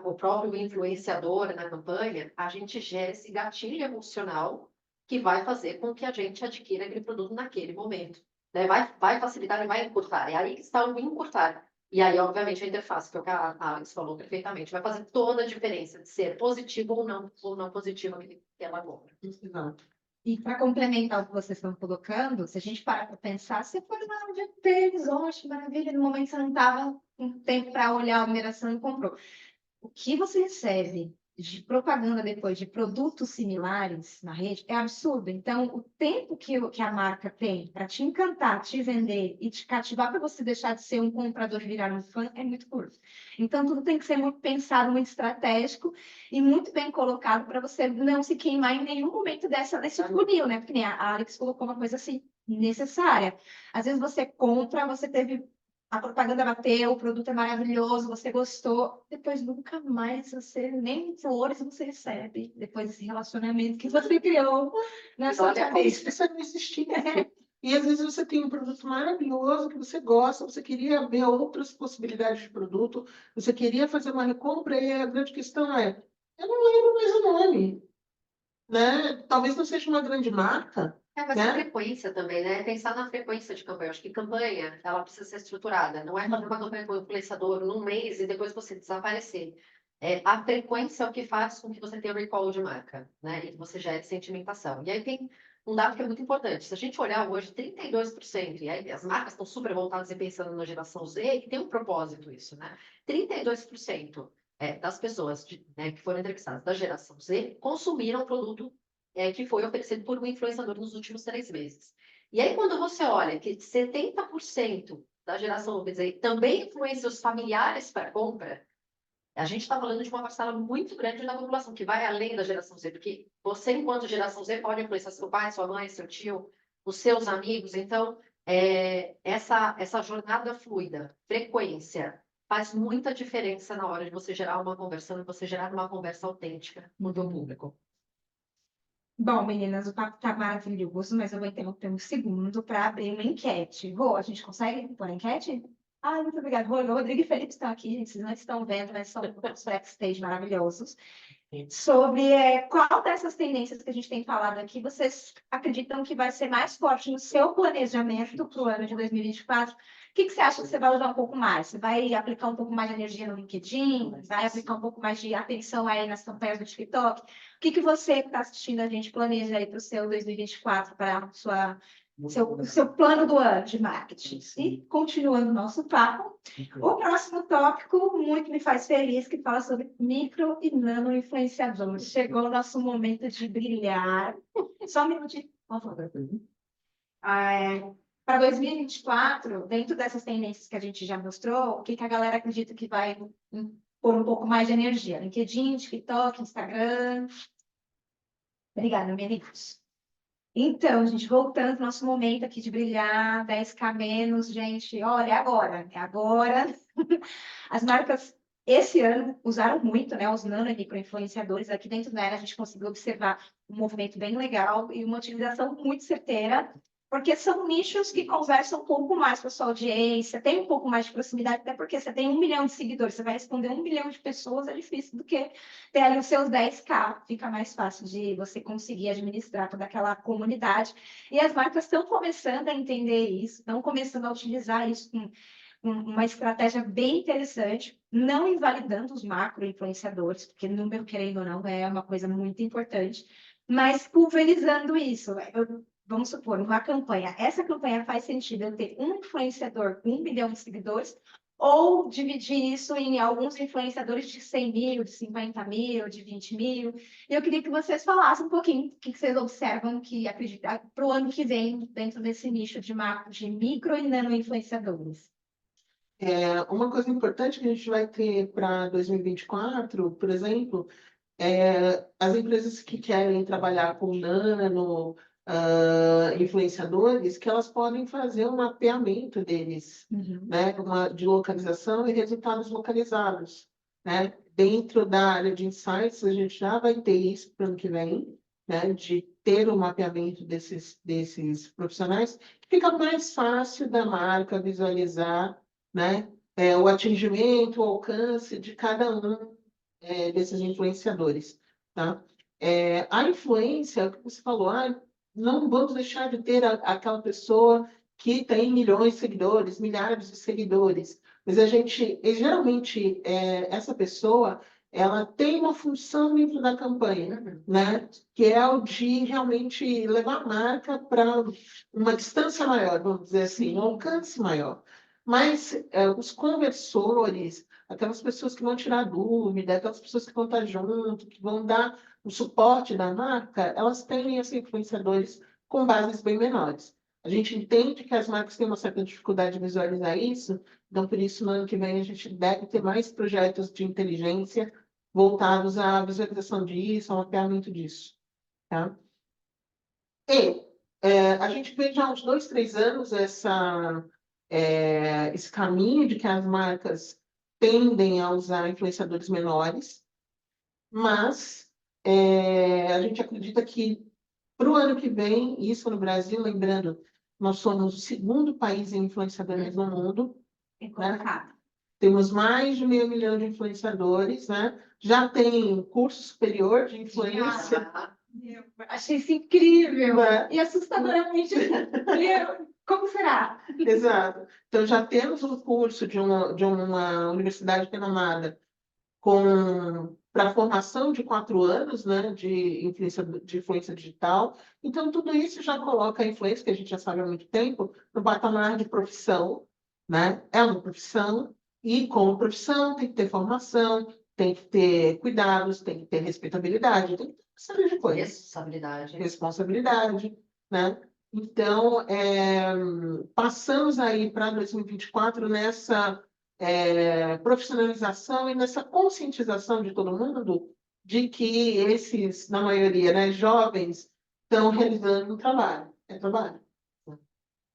o próprio influenciador na campanha, a gente gera esse gatilho emocional que vai fazer com que a gente adquira aquele produto naquele momento. Né? Vai facilitar e vai encurtar. É aí que está o encurtar. E aí, obviamente, a interface, que é o que a Alex falou perfeitamente, vai fazer toda a diferença de ser positivo ou não positivo que ela compra. Exato. E para complementar o que vocês estão colocando, se a gente parar para pensar, você foi lá um dia tênis, ótimo, maravilha, no momento você não estava com tempo para olhar a numeração e comprou. O que você recebe de propaganda depois de produtos similares na rede é absurdo. Então, o tempo que a marca tem para te encantar, te vender e te cativar para você deixar de ser um comprador e virar um fã é muito curto. Então, tudo tem que ser muito pensado, muito estratégico e muito bem colocado para você não se queimar em nenhum momento desse funil, né? Porque nem a Alex colocou uma coisa assim necessária. Às vezes você compra, você teve a propaganda bateu, o produto é maravilhoso, você gostou, depois nunca mais você, nem flores você recebe, depois desse relacionamento que você criou na sua Olha, cabeça. Isso não existia. E às vezes você tem um produto maravilhoso que você gosta, você queria ver outras possibilidades de produto, você queria fazer uma recompra, e a grande questão é, eu não lembro mais o nome, né? Talvez não seja uma grande marca, mas a né? frequência também, né? Pensar na frequência de campanha. Eu acho que campanha, ela precisa ser estruturada. Não é fazer uma campanha com o influenciador num mês e depois você desaparecer. A frequência é o que faz com que você tenha recall de marca, né? E que você gere sentimentação. E aí tem um dado que é muito importante. Se a gente olhar hoje, 32%, e aí as marcas estão super voltadas e pensando na geração Z, e tem um propósito isso, né? 32% das pessoas né, que foram entrevistadas da geração Z consumiram produto que foi oferecido por um influenciador nos últimos 3 meses. E aí, quando você olha que 70% da geração Z também influencia os familiares para compra, a gente está falando de uma parcela muito grande da população, que vai além da geração Z, porque você, enquanto geração Z, pode influenciar seu pai, sua mãe, seu tio, os seus amigos. Então, essa jornada fluida, frequência, faz muita diferença na hora de você gerar uma conversão e você gerar uma conversa autêntica com o teu público. Bom, meninas, o papo tá maravilhoso, mas eu vou interromper um segundo para abrir uma enquete. Rô, a gente consegue pôr a enquete? Ah, muito obrigada. Rô, o Rodrigo e o Felipe estão aqui, gente, vocês não estão vendo, mas são os backstage maravilhosos. Sobre qual dessas tendências que a gente tem falado aqui, vocês acreditam que vai ser mais forte no seu planejamento para o ano de 2024? O que você acha que você vai usar um pouco mais? Você vai aplicar um pouco mais de energia no LinkedIn? Vai aplicar um pouco mais de atenção aí nas campanhas do TikTok? O que você que está assistindo a gente planeja aí para o seu 2024, para o seu plano do ano de marketing? E continuando o nosso papo, o próximo tópico muito me faz feliz, que fala sobre micro e nano influenciadores. Chegou o nosso momento de brilhar. Só um minutinho, por favor. Para 2024, dentro dessas tendências que a gente já mostrou, o que a galera acredita que vai pôr um pouco mais de energia? LinkedIn, TikTok, Instagram. Obrigada, meninos. Então, gente, voltando ao nosso momento aqui de brilhar, 10K menos, gente, olha, é agora. As marcas esse ano usaram muito, né, os nano e micro-influenciadores. Aqui dentro da Era a gente conseguiu observar um movimento bem legal e uma utilização muito certeira, porque são nichos que conversam um pouco mais com a sua audiência, tem um pouco mais de proximidade, até porque você tem 1 milhão de seguidores, você vai responder 1 milhão de pessoas, é difícil do que ter ali os seus 10K, fica mais fácil de você conseguir administrar toda aquela comunidade. E as marcas estão começando a entender isso, estão começando a utilizar isso com uma estratégia bem interessante, não invalidando os macro-influenciadores, porque número, querendo ou não, é uma coisa muito importante, mas pulverizando isso. Vamos supor, uma campanha. Essa campanha faz sentido eu ter um influenciador com 1 milhão de seguidores, ou dividir isso em alguns influenciadores de 100 mil, de 50 mil, de 20 mil. E eu queria que vocês falassem um pouquinho o que vocês observam que acreditam para o ano que vem dentro desse nicho de macro, de micro e nano influenciadores. Uma coisa importante que a gente vai ter para 2024, por exemplo, as empresas que querem trabalhar com nano, influenciadores, que elas podem fazer um mapeamento deles, né, de localização e resultados localizados, né? Dentro da área de insights, a gente já vai ter isso para o ano que vem, né, de ter o mapeamento desses profissionais, fica mais fácil da marca visualizar, né, o atingimento, o alcance de cada um desses influenciadores, tá? A influência, que você falou, não vamos deixar de ter aquela pessoa que tem milhões de seguidores, milhares de seguidores, mas geralmente, essa pessoa, ela tem uma função dentro da campanha, né? Que é o de realmente levar a marca para uma distância maior, vamos dizer assim, um alcance maior. Mas os conversores, aquelas pessoas que vão tirar dúvida, aquelas pessoas que vão estar junto, que vão dar o suporte da marca, elas têm esses influenciadores com bases bem menores. A gente entende que as marcas têm uma certa dificuldade de visualizar isso, então, por isso, no ano que vem, a gente deve ter mais projetos de inteligência voltados à visualização disso, ao mapeamento disso. Tá? E a gente vê já há uns 2, 3 anos esse caminho de que as marcas tendem a usar influenciadores menores, mas a gente acredita que para o ano que vem, isso no Brasil, lembrando, nós somos o segundo país em influenciadores no mundo, né? Temos mais de 500 mil de influenciadores, né? Já tem curso superior de influência. Eu achei isso incrível Né? e assustadoramente. Como será? Exato. Então, já temos um curso de uma universidade renomada para formação de 4 anos, né, de influência digital. Então, tudo isso já coloca a influência, que a gente já sabe há muito tempo, no patamar de profissão, né? É uma profissão, e como profissão tem que ter formação, tem que ter cuidados, tem que ter respeitabilidade, tem que ter uma série de coisas. Responsabilidade, né? Então, passamos aí para 2024 nessa profissionalização e nessa conscientização de todo mundo de que esses, na maioria, né, jovens, estão realizando um trabalho. É trabalho.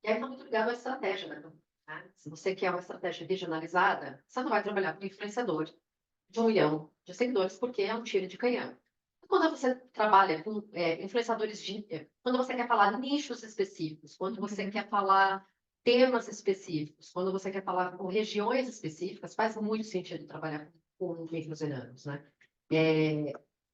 E aí está muito ligado à estratégia, né? Se você quer uma estratégia regionalizada, você não vai trabalhar com influenciador de 1 milhão de seguidores, porque é um tiro de canhão. Quando você trabalha com influenciadores quando você quer falar nichos específicos, quando você quer falar temas específicos, quando você quer falar com regiões específicas, faz muito sentido trabalhar com micros e nanos, né?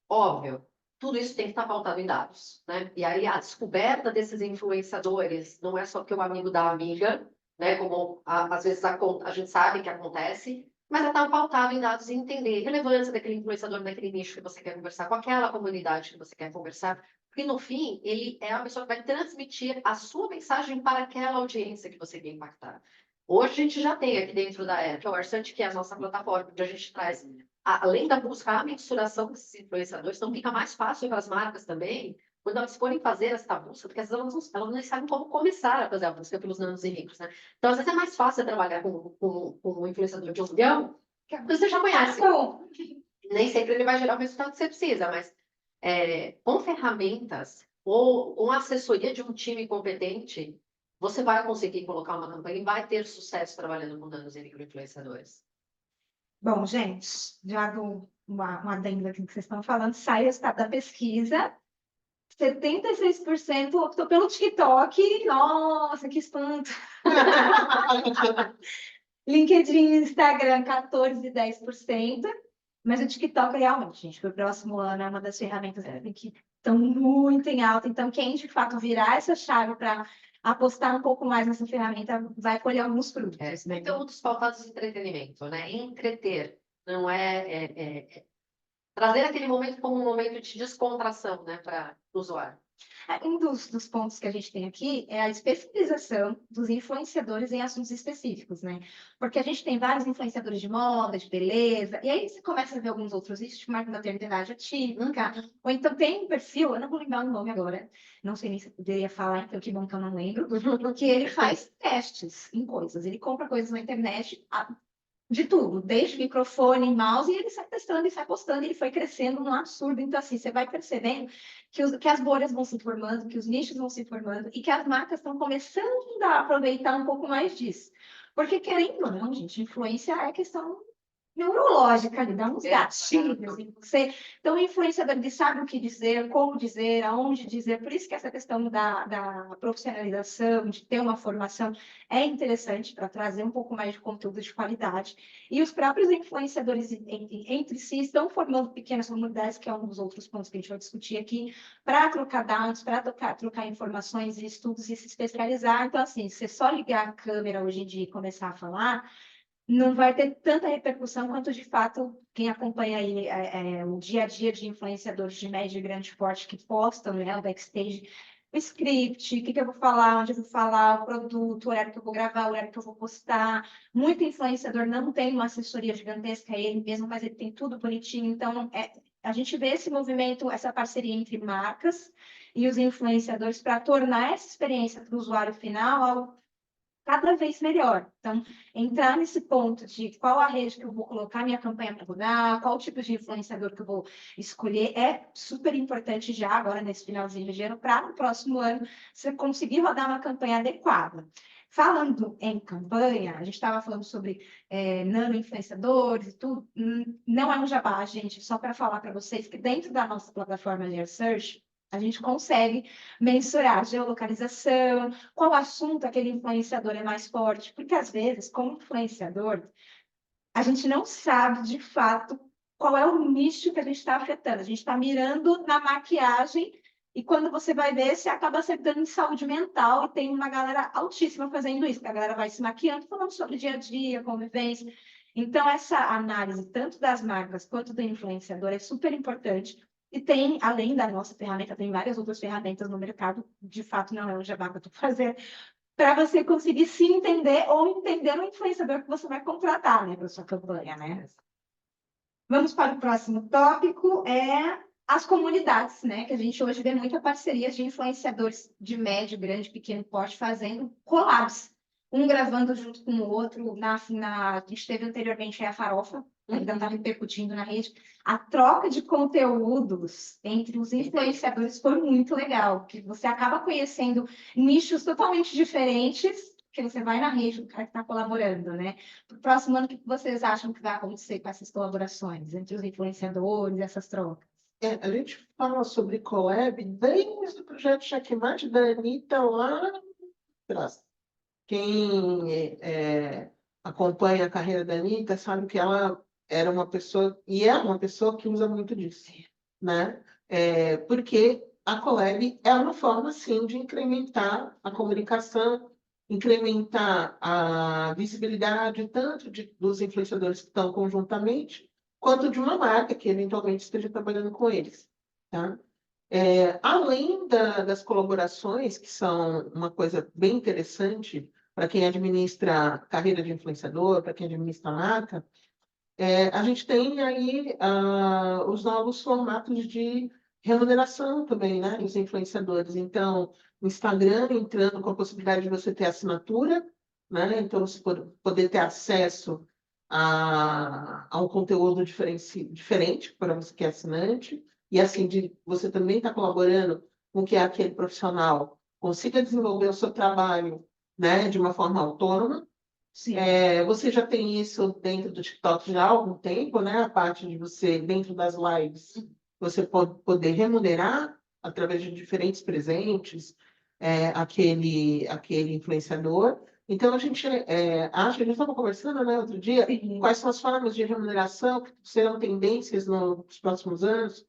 Óbvio, tudo isso tem que estar pautado em dados, né? E aí a descoberta desses influenciadores não é só porque o amigo da amiga, né? Como às vezes a gente sabe que acontece, mas é estar pautado em dados e entender a relevância daquele influenciador naquele nicho que você quer conversar, com aquela comunidade que você quer conversar, porque no fim ele é a pessoa que vai transmitir a sua mensagem para aquela audiência que você quer impactar. Hoje a gente já tem aqui dentro da Era, que é o Arsante, que é a nossa plataforma, onde a gente traz, além da busca, a mensuração desses influenciadores, então fica mais fácil para as marcas também, quando elas forem fazer essa busca, porque às vezes elas não sabem como começar a fazer a busca pelos nanos e micros, né? Então, às vezes é mais fácil trabalhar com um influenciador de 1 milhão, que você já conhece. Nem sempre ele vai gerar o resultado que você precisa, mas com ferramentas ou com assessoria de um time competente, você vai conseguir colocar uma campanha e vai ter sucesso trabalhando com nanos e microinfluenciadores. Bom, gente, já dou um adendo aqui que vocês estão falando, sai o resultado da pesquisa. 76% optou pelo TikTok. Nossa, que espanto. LinkedIn e Instagram, 14 e 10%. Mas o TikTok, realmente, gente, para o próximo ano é uma das ferramentas que estão muito em alta. Então, quem de fato virar essa chave para apostar um pouco mais nessa ferramenta vai colher alguns frutos, né? Conteúdos pautados em entretenimento, né? Entreter, não trazer aquele momento como um momento de descontração, né, para o usuário. Um dos pontos que a gente tem aqui é a especialização dos influenciadores em assuntos específicos, né? Porque a gente tem vários influenciadores de moda, de beleza, e aí você começa a ver alguns outros isso, tipo marca maternidade atípica, ou então tem um perfil, eu não vou lembrar o nome agora, não sei nem se eu poderia falar, então que bom que eu não lembro, que ele faz testes em coisas, ele compra coisas na internet, de tudo, desde microfone, mouse, e ele sai testando e sai postando, e ele foi crescendo num absurdo. Então, assim, você vai percebendo que as bolhas vão se formando, que os nichos vão se formando, e que as marcas estão começando a aproveitar um pouco mais disso. Porque, querendo ou não, gente, influência é questão neurológica ali, dá uns gatilhos em você. Então, o influenciador ele sabe o que dizer, como dizer, aonde dizer. Por isso que essa questão da profissionalização, de ter uma formação, é interessante para trazer um pouco mais de conteúdo de qualidade. E os próprios influenciadores entre si estão formando pequenas comunidades, que é um dos outros pontos que a gente vai discutir aqui, para trocar dados, para trocar informações e estudos e se especializar. Então, assim, se você só ligar a câmera hoje em dia e começar a falar, não vai ter tanta repercussão quanto, de fato, quem acompanha aí o dia a dia de influenciadores de médio e grande porte que postam, né, o backstage, o script, o que eu vou falar, onde eu vou falar, o produto, o horário que eu vou gravar, o horário que eu vou postar. Muito influenciador não tem uma assessoria gigantesca, ele mesmo, mas ele tem tudo bonitinho. Então, a gente vê esse movimento, essa parceria entre marcas e os influenciadores para tornar essa experiência para o usuário final algo cada vez melhor. Então, entrar nesse ponto de qual a rede que eu vou colocar minha campanha para rodar, qual tipo de influenciador que eu vou escolher, é super importante já agora nesse finalzinho de ano, para no próximo ano você conseguir rodar uma campanha adequada. Falando em campanha, a gente estava falando sobre nano influenciadores e tudo, não é um jabá, gente, só para falar para vocês que dentro da nossa plataforma de Search, a gente consegue mensurar a geolocalização, qual assunto aquele influenciador é mais forte, porque às vezes, como influenciador, a gente não sabe de fato qual é o nicho que a gente está afetando. A gente está mirando na maquiagem e quando você vai ver, você acaba acertando em saúde mental e tem uma galera altíssima fazendo isso, porque a galera vai se maquiando, falando sobre dia a dia, convivência. Então, essa análise, tanto das marcas quanto do influenciador, é super importante. E tem, além da nossa ferramenta, tem várias outras ferramentas no mercado, de fato não é o jabá que eu estou fazendo, para você conseguir se entender ou entender o influenciador que você vai contratar, né, para sua campanha, né? Vamos para o próximo tópico, as comunidades, né? Que a gente hoje vê muita parceria de influenciadores de médio, grande, pequeno porte fazendo collabs, um gravando junto com o outro. A gente teve anteriormente a Farofa, ainda está repercutindo na rede. A troca de conteúdos entre os influenciadores foi muito legal, que você acaba conhecendo nichos totalmente diferentes, que você vai na rede do cara que está colaborando, né? Para o próximo ano, o que vocês acham que vai acontecer com essas colaborações entre os influenciadores, essas trocas? A gente fala sobre collab desde o projeto Checkmate da Anitta lá atrás. Quem acompanha a carreira da Anitta sabe que ela era uma pessoa, e é uma pessoa que usa muito disso, né? Porque a collab é uma forma, sim, de incrementar a comunicação, incrementar a visibilidade tanto dos influenciadores que estão conjuntamente, quanto de uma marca que eventualmente esteja trabalhando com eles, tá? Além das colaborações, que são uma coisa bem interessante para quem administra carreira de influenciador, para quem administra marca, a gente tem aí os novos formatos de remuneração também, né, dos influenciadores. Então, o Instagram entrando com a possibilidade de você ter assinatura, né, então você poder ter acesso a um conteúdo diferente para você que é assinante, e assim, de você também está colaborando com que aquele profissional consiga desenvolver o seu trabalho, né, de uma forma autônoma. Sim. Você já tem isso dentro do TikTok já há algum tempo, né? A parte de você, dentro das lives, você pode poder remunerar através de diferentes presentes aquele influenciador. Então, a gente acha, a gente estava conversando, né, outro dia, Sim. quais são as formas de remuneração que serão tendências nos próximos anos.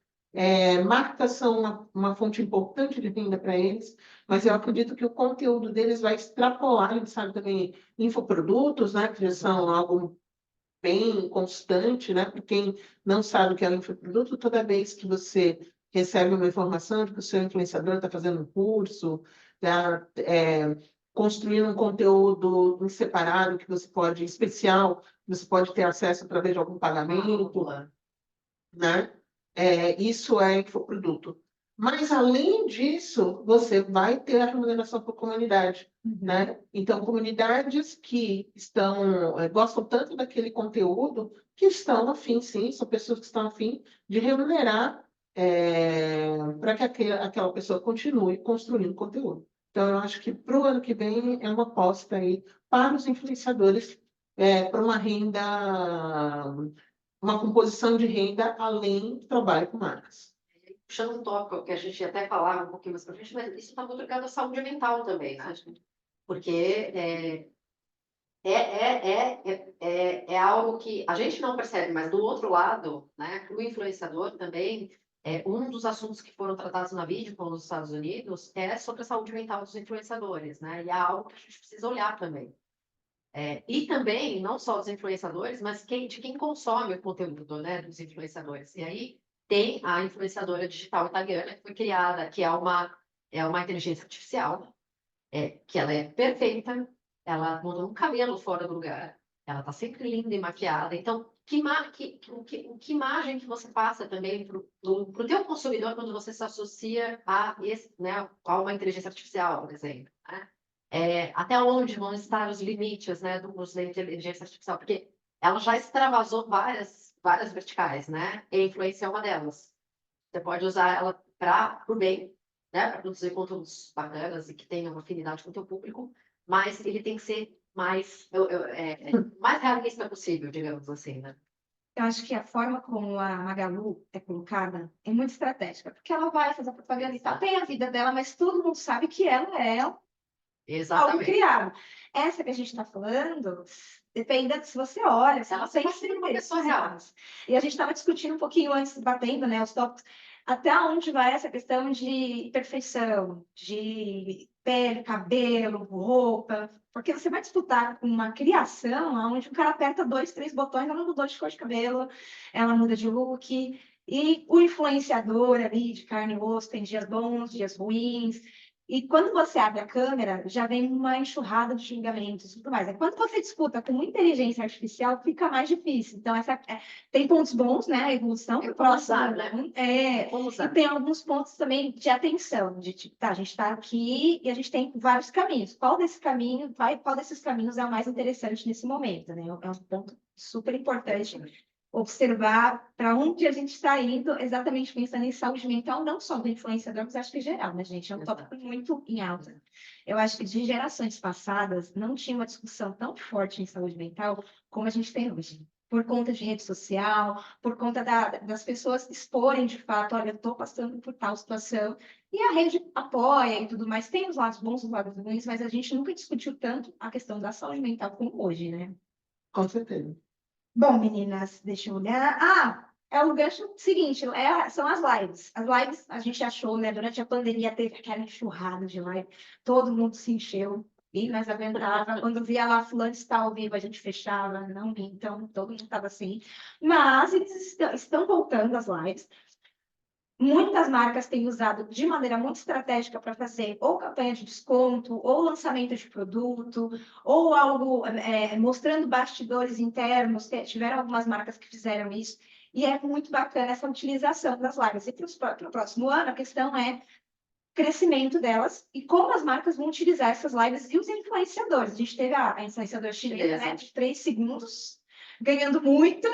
Marcas são uma fonte importante de renda para eles, mas eu acredito que o conteúdo deles vai extrapolar, a gente sabe também, infoprodutos, né, que já são algo bem constante, né? Para quem não sabe o que é um infoproduto, toda vez que você recebe uma informação de que o seu influenciador está fazendo um curso, está construindo um conteúdo em separado que você pode, especial, que você pode ter acesso através de algum pagamento, né? Isso é infoproduto. Mas, além disso, você vai ter a remuneração por comunidade, né? Então, comunidades que gostam tanto daquele conteúdo, que estão afim, sim, são pessoas que estão afim de remunerar para que aquela pessoa continue construindo conteúdo. Então, eu acho que para o ano que vem é uma aposta aí para os influenciadores para uma renda, uma composição de renda além do trabalho com marcas. Puxando um tópico que a gente até falava um pouquinho mais para frente, mas isso está muito ligado à saúde mental também, né? Porque é algo que a gente não percebe, mas do outro lado, né, para o influenciador também, um dos assuntos que foram tratados na vídeo com os Estados Unidos é sobre a saúde mental dos influenciadores, né? E é algo que a gente precisa olhar também. E também, não só dos influenciadores, mas de quem consome o conteúdo, né, dos influenciadores. E aí tem a influenciadora digital italiana que foi criada, que é uma inteligência artificial, que ela é perfeita, ela muda um cabelo fora do lugar, ela está sempre linda e maquiada. Então, que imagem que você passa também para o teu consumidor quando você se associa né, a uma inteligência artificial, por exemplo, né? Até onde vão estar os limites, né, do uso da inteligência artificial? Porque ela já extravasou várias verticais, né? E a influência é uma delas. Você pode usar ela para o bem, né, para produzir conteúdos bacanas e que tenham afinidade com o teu público, mas ele tem que ser mais realista possível, digamos assim, né? Eu acho que a forma como a Magalu é colocada é muito estratégica, porque ela vai fazer propaganda e tal, tem a vida dela, mas todo mundo sabe que ela é algo Exatamente. criado. Essa que a gente está falando, depende de se você olha, se Ela você pode ser uma pessoa real. E a gente estava discutindo um pouquinho antes, batendo, né, os tópicos, até onde vai essa questão de perfeição, de pele, cabelo, roupa, porque você vai disputar com uma criação onde o cara aperta 2, 3 botões, ela mudou de cor de cabelo, ela muda de look, e o influenciador ali de carne e osso tem dias bons, dias ruins, e quando você abre a câmera, já vem uma enxurrada de xingamentos e tudo mais. Quando você disputa com inteligência artificial, fica mais difícil. Então, tem pontos bons, né? A evolução É para o como próximo usar, ano. né? Como E usar. tem alguns pontos também de atenção, de tipo, tá, a gente está aqui e a gente tem vários caminhos. Qual desses caminhos é o mais interessante nesse momento, né? É um ponto super importante observar para onde a gente está indo, exatamente pensando em saúde mental, não só do influenciador, mas acho que geral, né, gente? É um tópico muito em alta. Eu acho que de gerações passadas não tinha uma discussão tão forte em saúde mental como a gente tem hoje. Por conta de rede social, por conta das pessoas exporem de fato, olha, eu estou passando por tal situação, e a rede apoia e tudo mais. Tem os lados bons e os lados ruins, mas a gente nunca discutiu tanto a questão da saúde mental como hoje, né? Com certeza. Bom, meninas, deixa eu olhar. É o gancho seguinte, são as lives. As lives a gente achou, né? Durante a pandemia teve aquela enxurrada de live, todo mundo se encheu, e nós aguentava. Quando via lá fulano está ao vivo, a gente fechava, não, então todo mundo estava assim. Mas eles estão voltando às lives. Muitas marcas têm usado de maneira muito estratégica para fazer ou campanha de desconto, ou lançamento de produto, ou algo mostrando bastidores internos. Tiveram algumas marcas que fizeram isso, e é muito bacana essa utilização das lives. E para o próximo ano, a questão é crescimento delas e como as marcas vão utilizar essas lives e os influenciadores. A gente teve a influenciadora chilena, né, de 3 segundos, ganhando muito.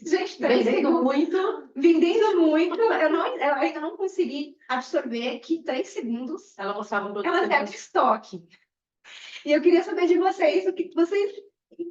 Gente, Vendendo muito. Vendendo muito. Eu ainda não consegui absorver que 3 segundos Ela mostrava um produto. ela teve estoque. E eu queria saber de vocês o que vocês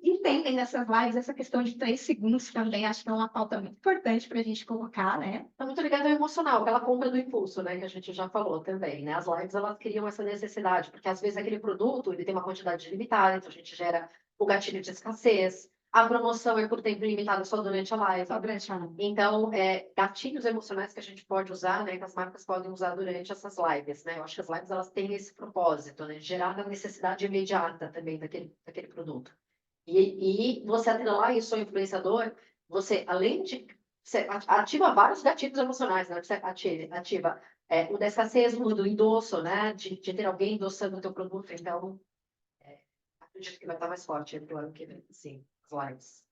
entendem dessas lives, essa questão de 3 segundos também, acho que é uma pauta muito importante para a gente colocar, né? Está muito ligado ao emocional, aquela compra do impulso, né, que a gente já falou também, né? As lives, elas criam essa necessidade, porque às vezes aquele produto, ele tem uma quantidade limitada, então a gente gera o gatilho de escassez, a promoção é por tempo limitado só durante a live. Só durante a live. Então, gatilhos emocionais que a gente pode usar, né, que as marcas podem usar durante essas lives, né? Eu acho que as lives, elas têm esse propósito, né? Gerar a necessidade imediata também daquele produto. E você atrelar isso ao influenciador, você, além de... Você ativa vários gatilhos emocionais, né? Você ativa o da escassez, o do endosso, né? De ter alguém endossando o teu produto. Então, acredito que vai estar mais forte pro ano que vem, sim, as lives.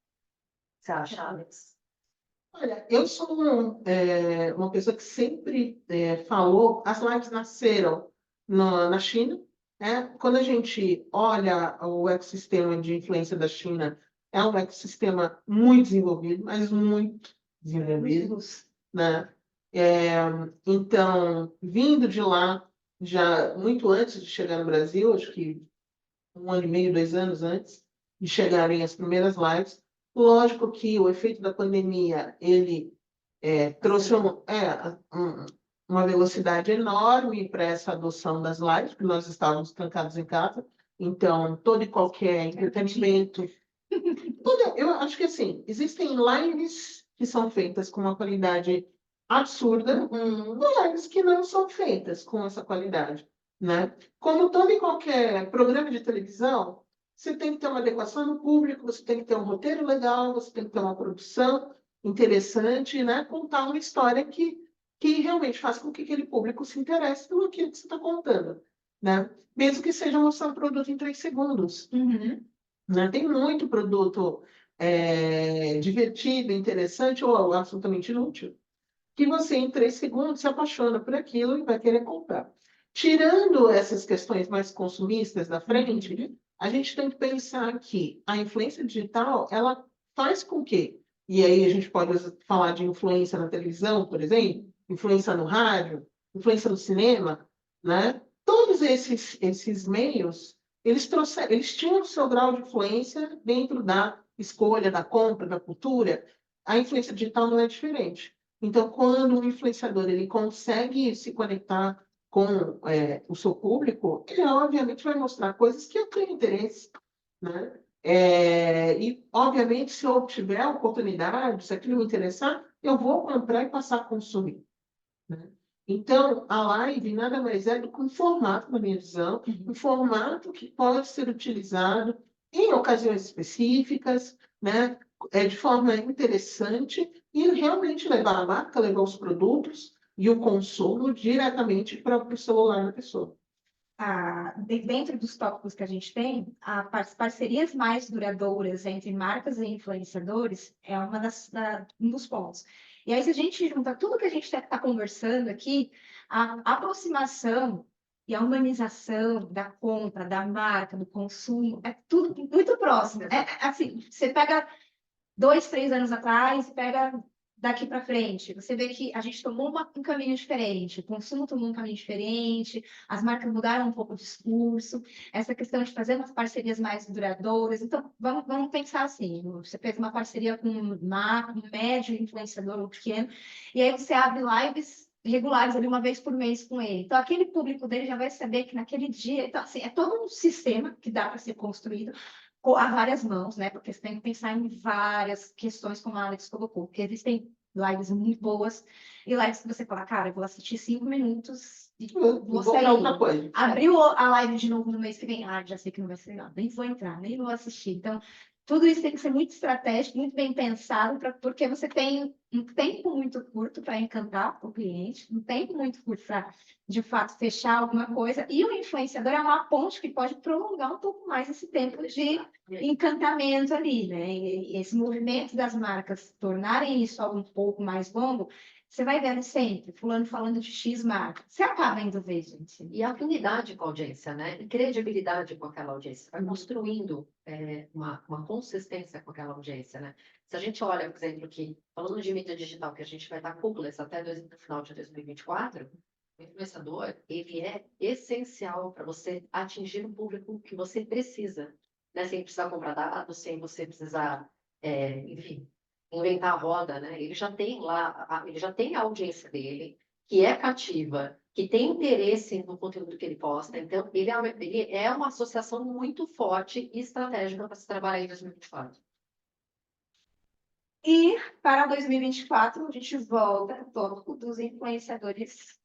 Você acha, Alex? Olha, eu sou uma pessoa que sempre falou, as lives nasceram na China, né? Quando a gente olha o ecossistema de influência da China, é um ecossistema muito desenvolvido, mas muito desenvolvido, né? É, então, vindo de lá, já muito antes de chegar no Brasil, acho que 1 ano e meio, 2 anos antes de chegarem as primeiras lives. Lógico que o efeito da pandemia, ele trouxe uma velocidade enorme para essa adoção das lives, porque nós estávamos trancados em casa, então todo e qualquer entretenimento... Eu acho que assim, existem lives que são feitas com uma qualidade absurda, e lives que não são feitas com essa qualidade, né? Como todo e qualquer programa de televisão, você tem que ter uma adequação no público, você tem que ter um roteiro legal, você tem que ter uma produção interessante, né? Contar uma história que realmente faça com que aquele público se interesse pelo que você está contando, né? Mesmo que seja mostrar um produto em 3 segundos, né? Tem muito produto divertido, interessante ou absolutamente inútil, que você, em 3 segundos, se apaixona por aquilo e vai querer comprar. Tirando essas questões mais consumistas da frente, a gente tem que pensar que a influência digital, ela faz com que, e aí a gente pode falar de influência na televisão, por exemplo, influência no rádio, influência no cinema, né? Todos esses meios, eles tinham o seu grau de influência dentro da escolha, da compra, da cultura. A influência digital não é diferente. Então, quando o influenciador ele consegue se conectar com o seu público, ele obviamente vai mostrar coisas que eu tenho interesse, né? E, obviamente, se eu tiver a oportunidade, se aquilo me interessar, eu vou comprar e passar a consumir, né? Então, a live nada mais é do que um formato, na minha visão, um formato que pode ser utilizado em ocasiões específicas, né? De forma interessante e realmente levar a marca, levar os produtos e o consumo diretamente para o celular da pessoa. Dentro dos tópicos que a gente tem, as parcerias mais duradouras entre marcas e influenciadores é um dos pontos. E aí, se a gente junta tudo que a gente está conversando aqui, a aproximação e a humanização da compra, da marca, do consumo, é tudo muito próximo. Assim, você pega 2, 3 anos atrás e pega daqui para frente. Você vê que a gente tomou um caminho diferente, o consumo tomou um caminho diferente, as marcas mudaram um pouco o discurso, essa questão de fazer umas parcerias mais duradouras. Então, vamos pensar assim: você fez uma parceria com um médio influenciador ou pequeno, e aí você abre lives regulares ali uma vez por mês com ele. Então, aquele público dele já vai saber que naquele dia... Então, assim, é todo um sistema que dá para ser construído a várias mãos, né? Porque você tem que pensar em várias questões, como a Alex colocou, porque existem lives muito boas e lives que você fala, cara, eu vou assistir 5 minutos e vou sair. Outra coisa. Abriu a live de novo no mês que vem, já sei que não vai ser legal, nem vou entrar, nem vou assistir. Então, tudo isso tem que ser muito estratégico, muito bem pensado, porque você tem um tempo muito curto para encantar o cliente, um tempo muito curto para, de fato, fechar alguma coisa, e o influenciador é uma ponte que pode prolongar um pouco mais esse tempo de encantamento ali, né? E esse movimento das marcas tornarem isso algo um pouco mais longo, você vai vendo sempre, fulano falando de X marca. Você acaba indo ver, gente. E afinidade com a audiência, né? E credibilidade com aquela audiência. Vai construindo uma consistência com aquela audiência, né? Se a gente olha, por exemplo, que, falando de mídia digital, que a gente vai estar cúpulas até no final de 2024, O influenciador, ele é essencial para você atingir o público que você precisa, né? Sem precisar comprar dados, sem você precisar, enfim, inventar a roda, né? Ele já tem lá, ele já tem a audiência dele, que é cativa, que tem interesse no conteúdo que ele posta. Então, ele é uma associação muito forte e estratégica para se trabalhar em 2024. E para 2024, a gente volta ao tópico dos influenciadores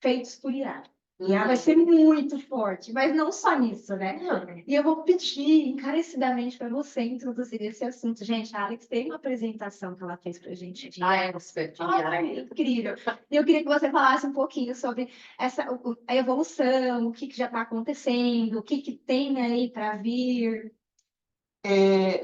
feitos por IA. IA vai ser muito forte, mas não só nisso, né? E eu vou pedir encarecidamente para você introduzir esse assunto. Gente, a Alex tem uma apresentação que ela fez para a gente de Ah, IA. é expert. Incrível. E eu queria que você falasse um pouquinho sobre a evolução, o que já está acontecendo, o que tem aí para vir.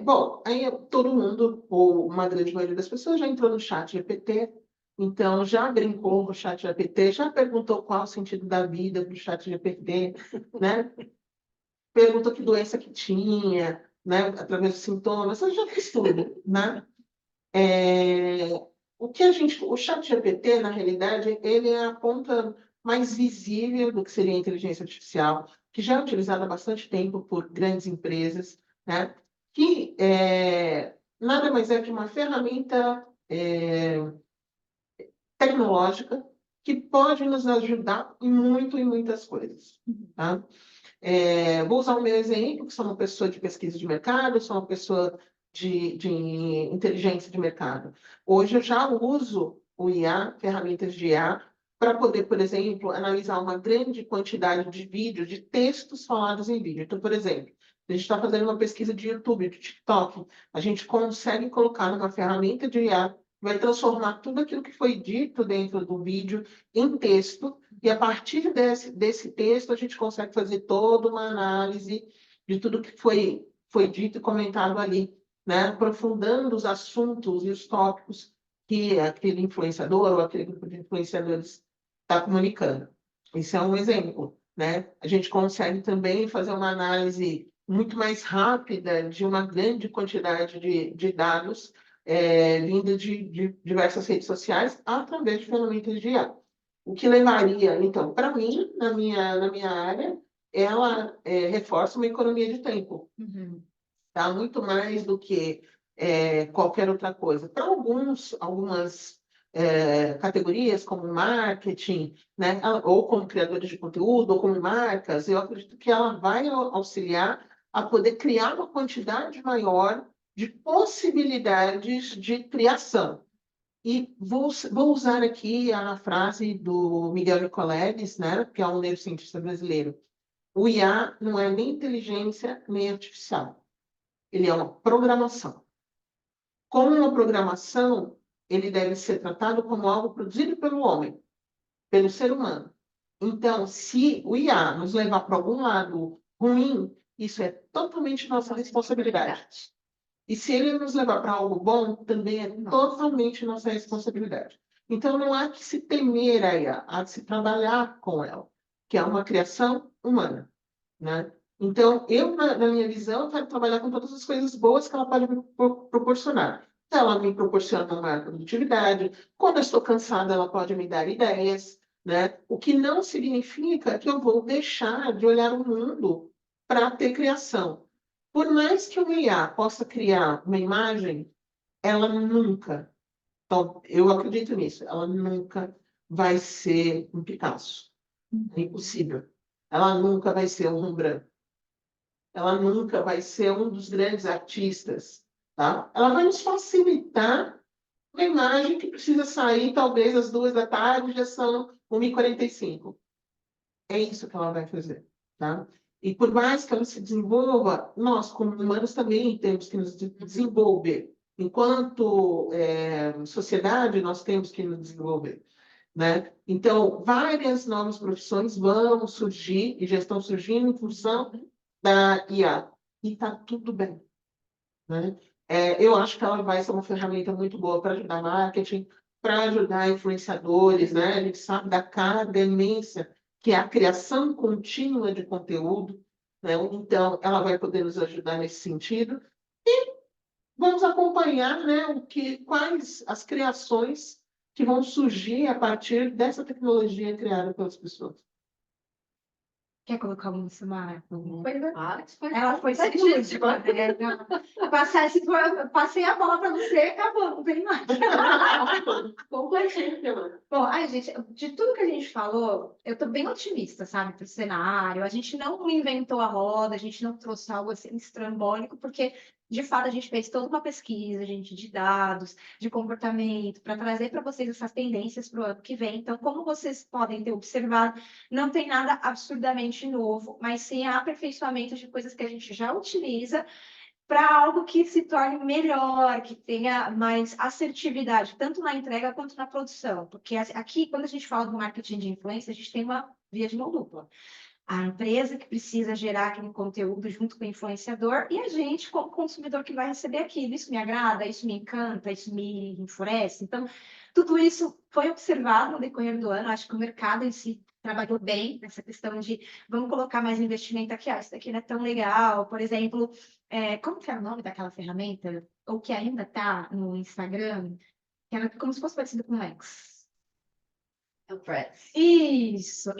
Bom, aí todo mundo, ou uma grande maioria das pessoas, já entrou no chat GPT, então já brincou com o chat GPT, já perguntou qual o sentido da vida para o chat GPT, né? Perguntou que doença que tinha, né? Através dos sintomas, eu já fiz tudo, né? É, o chat GPT, na realidade, ele é a ponta mais visível do que seria a inteligência artificial, que já é utilizada há bastante tempo por grandes empresas, né? Que nada mais é que uma ferramenta tecnológica que pode nos ajudar em muitas coisas, tá? Vou usar o meu exemplo, que sou uma pessoa de pesquisa de mercado, sou uma pessoa de inteligência de mercado. Hoje eu já uso o IA, ferramentas de IA, para poder, por exemplo, analisar uma grande quantidade de vídeos, de textos falados em vídeo. Então, por exemplo, a gente está fazendo uma pesquisa de YouTube, de TikTok, a gente consegue colocar numa ferramenta de IA, vai transformar tudo aquilo que foi dito dentro do vídeo em texto, e a partir desse texto, a gente consegue fazer toda uma análise de tudo que foi dito e comentado ali, né? Aprofundando os assuntos e os tópicos que aquele influenciador ou aquele grupo de influenciadores está comunicando. Isso é um exemplo, né? A gente consegue também fazer uma análise muito mais rápida de uma grande quantidade de dados vinda de diversas redes sociais através de ferramentas de IA. O que levaria, então, para mim, na minha área, ela reforça uma economia de tempo, tá? Muito mais do que qualquer outra coisa. Para algumas categorias, como marketing, né, ou como criadores de conteúdo, ou como marcas, eu acredito que ela vai auxiliar a poder criar uma quantidade maior de possibilidades de criação. E vou usar aqui a frase do Miguel Nicoleles, né, que é um neurocientista brasileiro. O IA não é nem inteligência nem artificial. Ele é uma programação. Como uma programação, ele deve ser tratado como algo produzido pelo homem, pelo ser humano. Então, se o IA nos levar para algum lado ruim, isso é totalmente nossa responsabilidade. E se ele nos levar para algo bom, também é totalmente nossa responsabilidade. Então, não há que se temer a IA, há que se trabalhar com ela, que é uma criação humana, né? Então, na minha visão, quero trabalhar com todas as coisas boas que ela pode me proporcionar. Então, ela me proporciona uma produtividade. Quando eu estou cansada, ela pode me dar ideias, né? O que não significa que eu vou deixar de olhar o mundo para ter criação. Por mais que o IA possa criar uma imagem, ela nunca, então, eu acredito nisso, ela nunca vai ser um Picasso. É impossível. Ela nunca vai ser um Rembrandt. Ela nunca vai ser um dos grandes artistas, tá? Ela vai nos facilitar uma imagem que precisa sair, talvez, às 2 da tarde, já são 1h45. É isso que ela vai fazer, tá? E por mais que ela se desenvolva, nós, como humanos, também temos que nos desenvolver. Enquanto sociedade, nós temos que nos desenvolver, né? Então, várias novas profissões vão surgir e já estão surgindo em função da IA. E está tudo bem, né? Eu acho que ela vai ser uma ferramenta muito boa para ajudar marketing, para ajudar influenciadores, né? A gente sabe da carga imensa que é a criação contínua de conteúdo, né? Então, ela vai poder nos ajudar nesse sentido. E vamos acompanhar, né, quais as criações que vão surgir a partir dessa tecnologia criada pelas pessoas. Quer colocar uma Samara? Alex foi Ela foi certíssima. certíssima. Né? Passei a bola para você e acabou, não tem mais. Completíssima. Bom, ai, gente, de tudo que a gente falou, eu tô bem otimista, sabe, para o cenário. A gente não inventou a roda, a gente não trouxe algo assim estrambólico, porque, de fato, a gente fez toda uma pesquisa, gente, de dados, de comportamento, para trazer para vocês essas tendências para o ano que vem. Então, como vocês podem ter observado, não tem nada absurdamente novo, mas sim aperfeiçoamento de coisas que a gente já utiliza para algo que se torne melhor, que tenha mais assertividade, tanto na entrega quanto na produção. Porque aqui, quando a gente fala do marketing de influência, a gente tem uma via de mão dupla. A empresa que precisa gerar aquele conteúdo junto com o influenciador e a gente, como consumidor, que vai receber aquilo. Isso me agrada, isso me encanta, isso me enfurece. Então, tudo isso foi observado no decorrer do ano. Acho que o mercado em si trabalhou bem nessa questão de vamos colocar mais investimento aqui. Isso daqui não é tão legal. Por exemplo, como que é o nome daquela ferramenta? Ou que ainda está no Instagram? Que era como se fosse parecido com o X. É o Threads. Isso,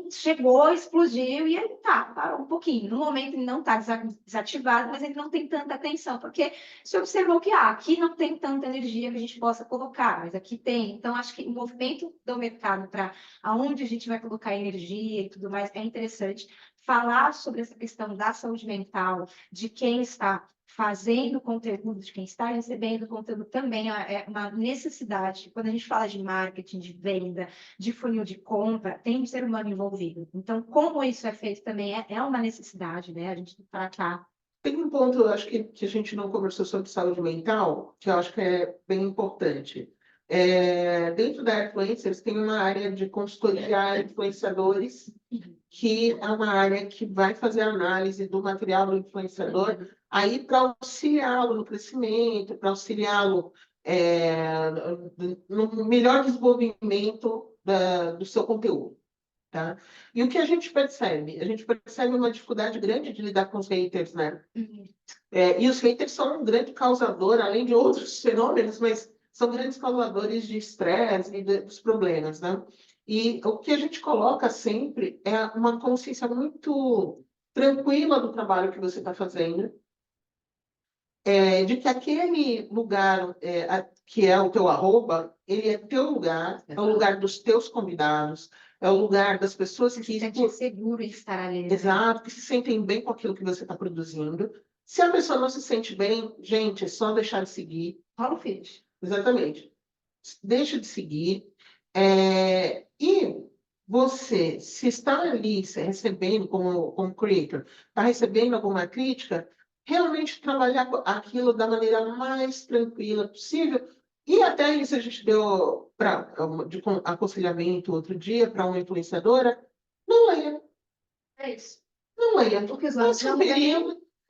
chegou, explodiu e ele parou um pouquinho. No momento ele não está desativado, mas ele não tem tanta atenção, porque se observou que aqui não tem tanta energia que a gente possa colocar, mas aqui tem. Então, acho que o movimento do mercado para aonde a gente vai colocar energia e tudo mais é interessante. Falar sobre essa questão da saúde mental, de quem está fazendo conteúdo, de quem está recebendo conteúdo também é uma necessidade. Quando a gente fala de marketing, de venda, de funil de compra, tem um ser humano envolvido. Então, como isso é feito também é uma necessidade, né? A gente está cá. Tem um ponto, eu acho que a gente não conversou sobre saúde mental, que eu acho que é bem importante. Dentro da Influencers, tem uma área de consultoria influenciadores, que é uma área que vai fazer análise do material do influenciador, aí para auxiliá-lo no crescimento, para auxiliá-lo no melhor desenvolvimento do seu conteúdo. Tá? E o que a gente percebe? A gente percebe uma dificuldade grande de lidar com os haters, né? E os haters são um grande causador, além de outros fenômenos, mas são grandes causadores de estresse e dos problemas, né? E o que a gente coloca sempre é uma consciência muito tranquila do trabalho que você está fazendo, de que aquele lugar que é o teu arroba, ele é teu lugar, é o lugar dos teus convidados, é o lugar das pessoas que se sente seguro de estar ali. Né? Exato, que se sentem bem com aquilo que você está produzindo. Se a pessoa não se sente bem, gente, é só deixar de seguir. Rola o feed. Exatamente. Deixa de seguir. E você, se está ali recebendo, como creator, está recebendo alguma crítica, realmente trabalhar aquilo da maneira mais tranquila possível. E até isso a gente deu de aconselhamento outro dia para uma influenciadora. Não leia. É isso. Não lendo. Porque os nossos não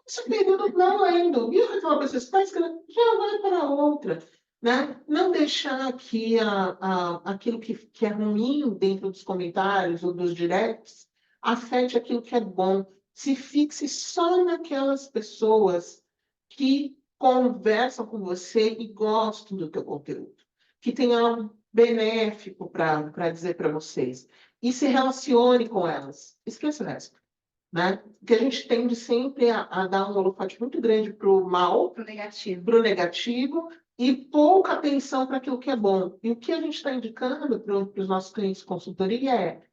Esse período não lendo. Viu aquela pessoa que está escrevendo? Já vai para outra. Né? Não deixar que aquilo que é ruim dentro dos comentários ou dos directs afete aquilo que é bom. Se fixe só naquelas pessoas que conversam com você e gostam do teu conteúdo, que tem algo benéfico para dizer para vocês. E se relacione com elas. Esqueça o resto. Né? Porque a gente tende sempre a dar um holofote muito grande para o mal, para o negativo, e pouca atenção para aquilo que é bom. E o que a gente está indicando para os nossos clientes de consultoria é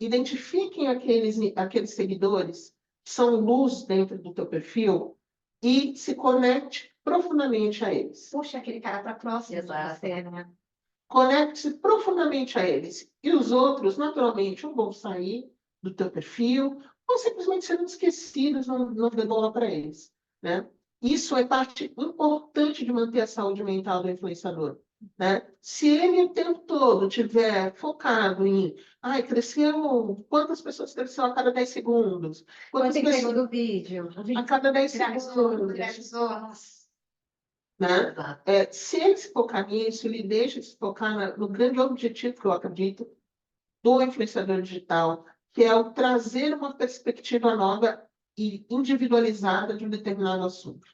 identifiquem aqueles seguidores que são luz dentro do teu perfil e se conecte profundamente a eles. Puxa aquele cara para próximo de você, né? Conecte-se profundamente a eles. E os outros, naturalmente, ou vão sair do teu perfil, ou simplesmente serão esquecidos, não dê bola para eles. Né? Isso é parte importante de manter a saúde mental do influenciador. Né? Se ele o tempo todo estiver focado em cresceu, quantas pessoas cresceu a cada 10 segundos? Quanto tempo pegou do vídeo? A cada 10 segundos. Viralizou, nossa. Né? Se ele se focar nisso, ele deixa de se focar no grande objetivo que eu acredito do influenciador digital, que é o trazer uma perspectiva nova e individualizada de um determinado assunto.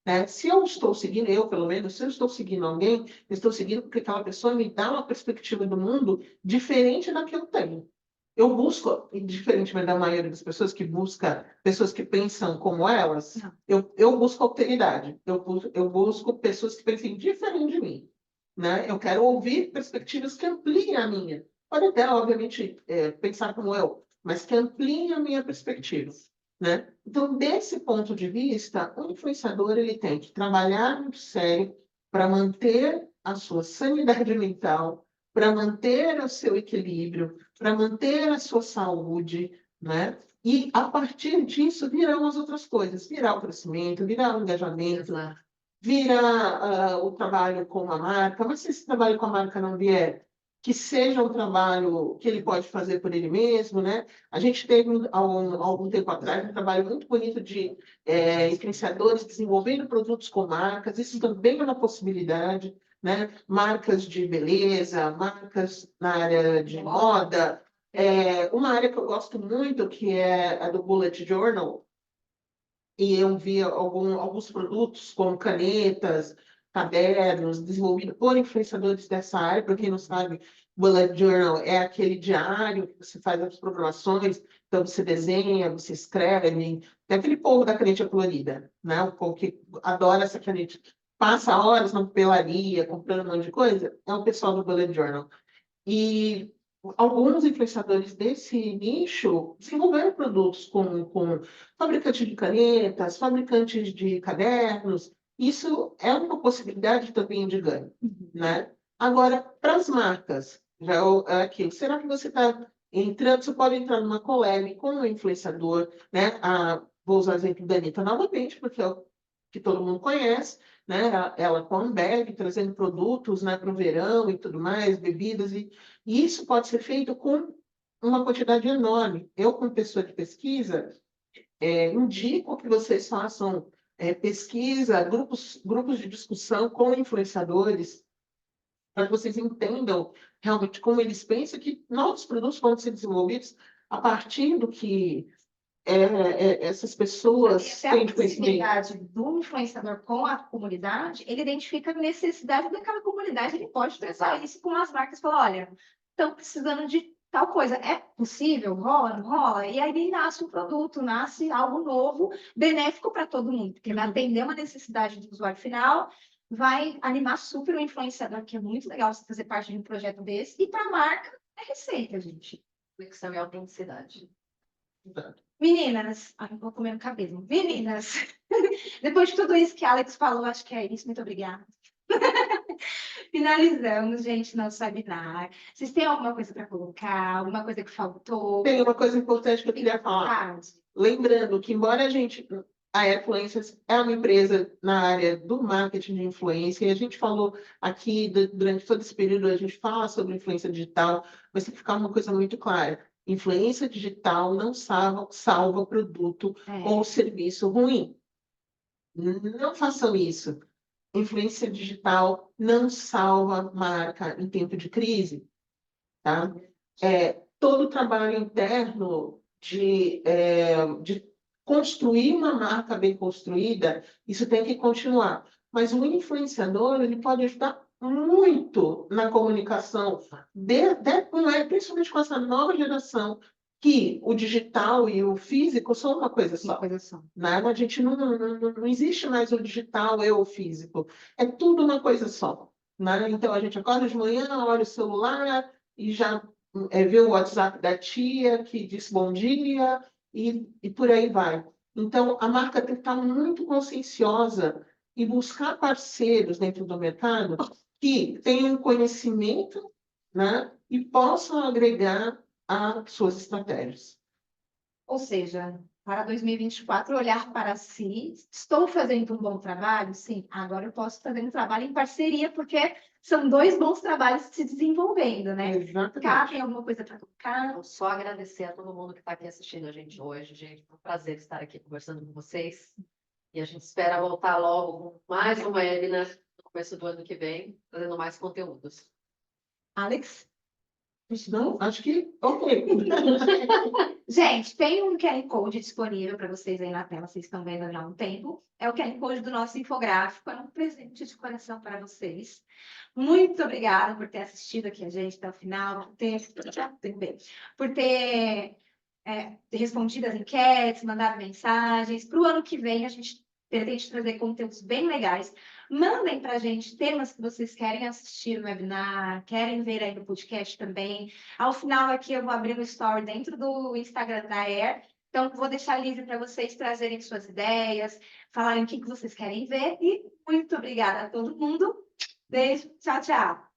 né? Se eu estou seguindo, eu pelo menos, se eu estou seguindo alguém, eu estou seguindo porque aquela pessoa me dá uma perspectiva do mundo diferente da que eu tenho. Eu busco, diferentemente da maioria das pessoas que busca, pessoas que pensam como elas, Não. eu busco alteridade. Eu busco pessoas que pensem diferente de mim, né? Eu quero ouvir perspectivas que ampliem a minha. Pode até, obviamente, pensar como eu, mas que ampliem a minha perspectiva, né? Então, desse ponto de vista, o influenciador ele tem que trabalhar muito sério para manter a sua sanidade mental, para manter o seu equilíbrio, para manter a sua saúde, né? E a partir disso virão as outras coisas, virá o crescimento, virá o engajamento, Exato. vira o trabalho com a marca, mas se esse trabalho com a marca não vier, que seja um trabalho que ele pode fazer por ele mesmo, né? A gente teve, algum tempo atrás, um trabalho muito bonito de influenciadores desenvolvendo produtos com marcas, isso também é uma possibilidade, né? Marcas de beleza, marcas na área de moda, uma área que eu gosto muito, que é a do Bullet Journal, e eu vi alguns produtos como canetas, cadernos, desenvolvidos por influenciadores dessa área. Para quem não sabe, Bullet Journal é aquele diário que você faz as programações, então você desenha, você escreve, tem aquele povo da caneta colorida, né? O povo que adora essa caneta, passa horas na papelaria, comprando um monte de coisa, é o pessoal do Bullet Journal. E alguns influenciadores desse nicho desenvolveram produtos com fabricantes de canetas, fabricantes de cadernos. Isso é uma possibilidade também de ganho, né? Agora, para as marcas, já é aquilo. Será que você está entrando? Você pode entrar numa collab com um influenciador, né? Vou usar o exemplo da Anitta novamente, porque é o que todo mundo conhece, né? Ela com a Ambev, trazendo produtos, né, para o verão e tudo mais, bebidas, e isso pode ser feito com uma quantidade enorme. Eu, como pessoa de pesquisa, indico que vocês façam pesquisa, grupos de discussão com influenciadores, para que vocês entendam realmente como eles pensam que novos produtos podem ser desenvolvidos a partir do que essas pessoas Essa é a têm de conhecimento. possibilidade do influenciador com a comunidade, ele identifica a necessidade daquela comunidade, ele pode traçar isso com as marcas e falar, olha, estão precisando de tal coisa, é possível? Rola, não rola? E aí nasce um produto, nasce algo novo, benéfico para todo mundo, porque vai atender uma necessidade do usuário final, vai animar super o influenciador, que é muito legal você fazer parte de um projeto desse, e para a marca é receita, gente. Reflexão e autenticidade. Meninas, ai, vou comer no cabelo. Meninas, depois de tudo isso que a Alex falou, acho que é isso. Muito obrigada. Finalizamos, gente, nosso webinar. Vocês têm alguma coisa para colocar? Alguma coisa que faltou? Tem uma coisa importante que eu queria falar. Lembrando que, embora a Airfluencers é uma empresa na área do marketing de influência, e a gente falou aqui, durante todo esse período, a gente fala sobre influência digital, mas tem que ficar uma coisa muito clara. Influência digital não salva produto ou serviço ruim. Não façam isso. Influência digital não salva marca em tempo de crise, tá? Todo o trabalho interno de construir uma marca bem construída, isso tem que continuar. Mas o influenciador, ele pode ajudar muito na comunicação, principalmente com essa nova geração, que o digital e o físico são uma coisa Uma só. coisa só. Né? A gente não existe mais o digital e o físico. É tudo uma coisa só. Né? Então, a gente acorda de manhã, olha o celular e já vê o WhatsApp da tia que disse bom dia e por aí vai. Então, a marca tem que estar muito conscienciosa e buscar parceiros dentro do mercado que tenham conhecimento, né, e possam agregar às suas estratégias. Ou seja, para 2024, olhar para si, estou fazendo um bom trabalho? Sim, agora eu posso fazer um trabalho em parceria, porque são dois bons trabalhos se desenvolvendo, né? Exatamente. Cá, tem alguma coisa para colocar? Então, só agradecer a todo mundo que está aqui assistindo a gente hoje, gente. Foi um prazer estar aqui conversando com vocês. E a gente espera voltar logo com mais um webinar no começo do ano que vem, trazendo mais conteúdos. Alex? Não, acho que ok. Gente, tem um QR Code disponível para vocês aí na tela, vocês estão vendo já há um tempo. É o QR Code do nosso infográfico, é um presente de coração para vocês. Muito obrigada por ter assistido aqui a gente até o final, por ter respondido as enquetes, mandado mensagens. Para o ano que vem, a gente pretende trazer conteúdos bem legais. Mandem para a gente temas que vocês querem assistir no webinar, querem ver aí no podcast também. Ao final aqui eu vou abrir um story dentro do Instagram da Air. Então, vou deixar livre para vocês trazerem suas ideias, falarem o que vocês querem ver. E muito obrigada a todo mundo. Beijo, tchau, tchau.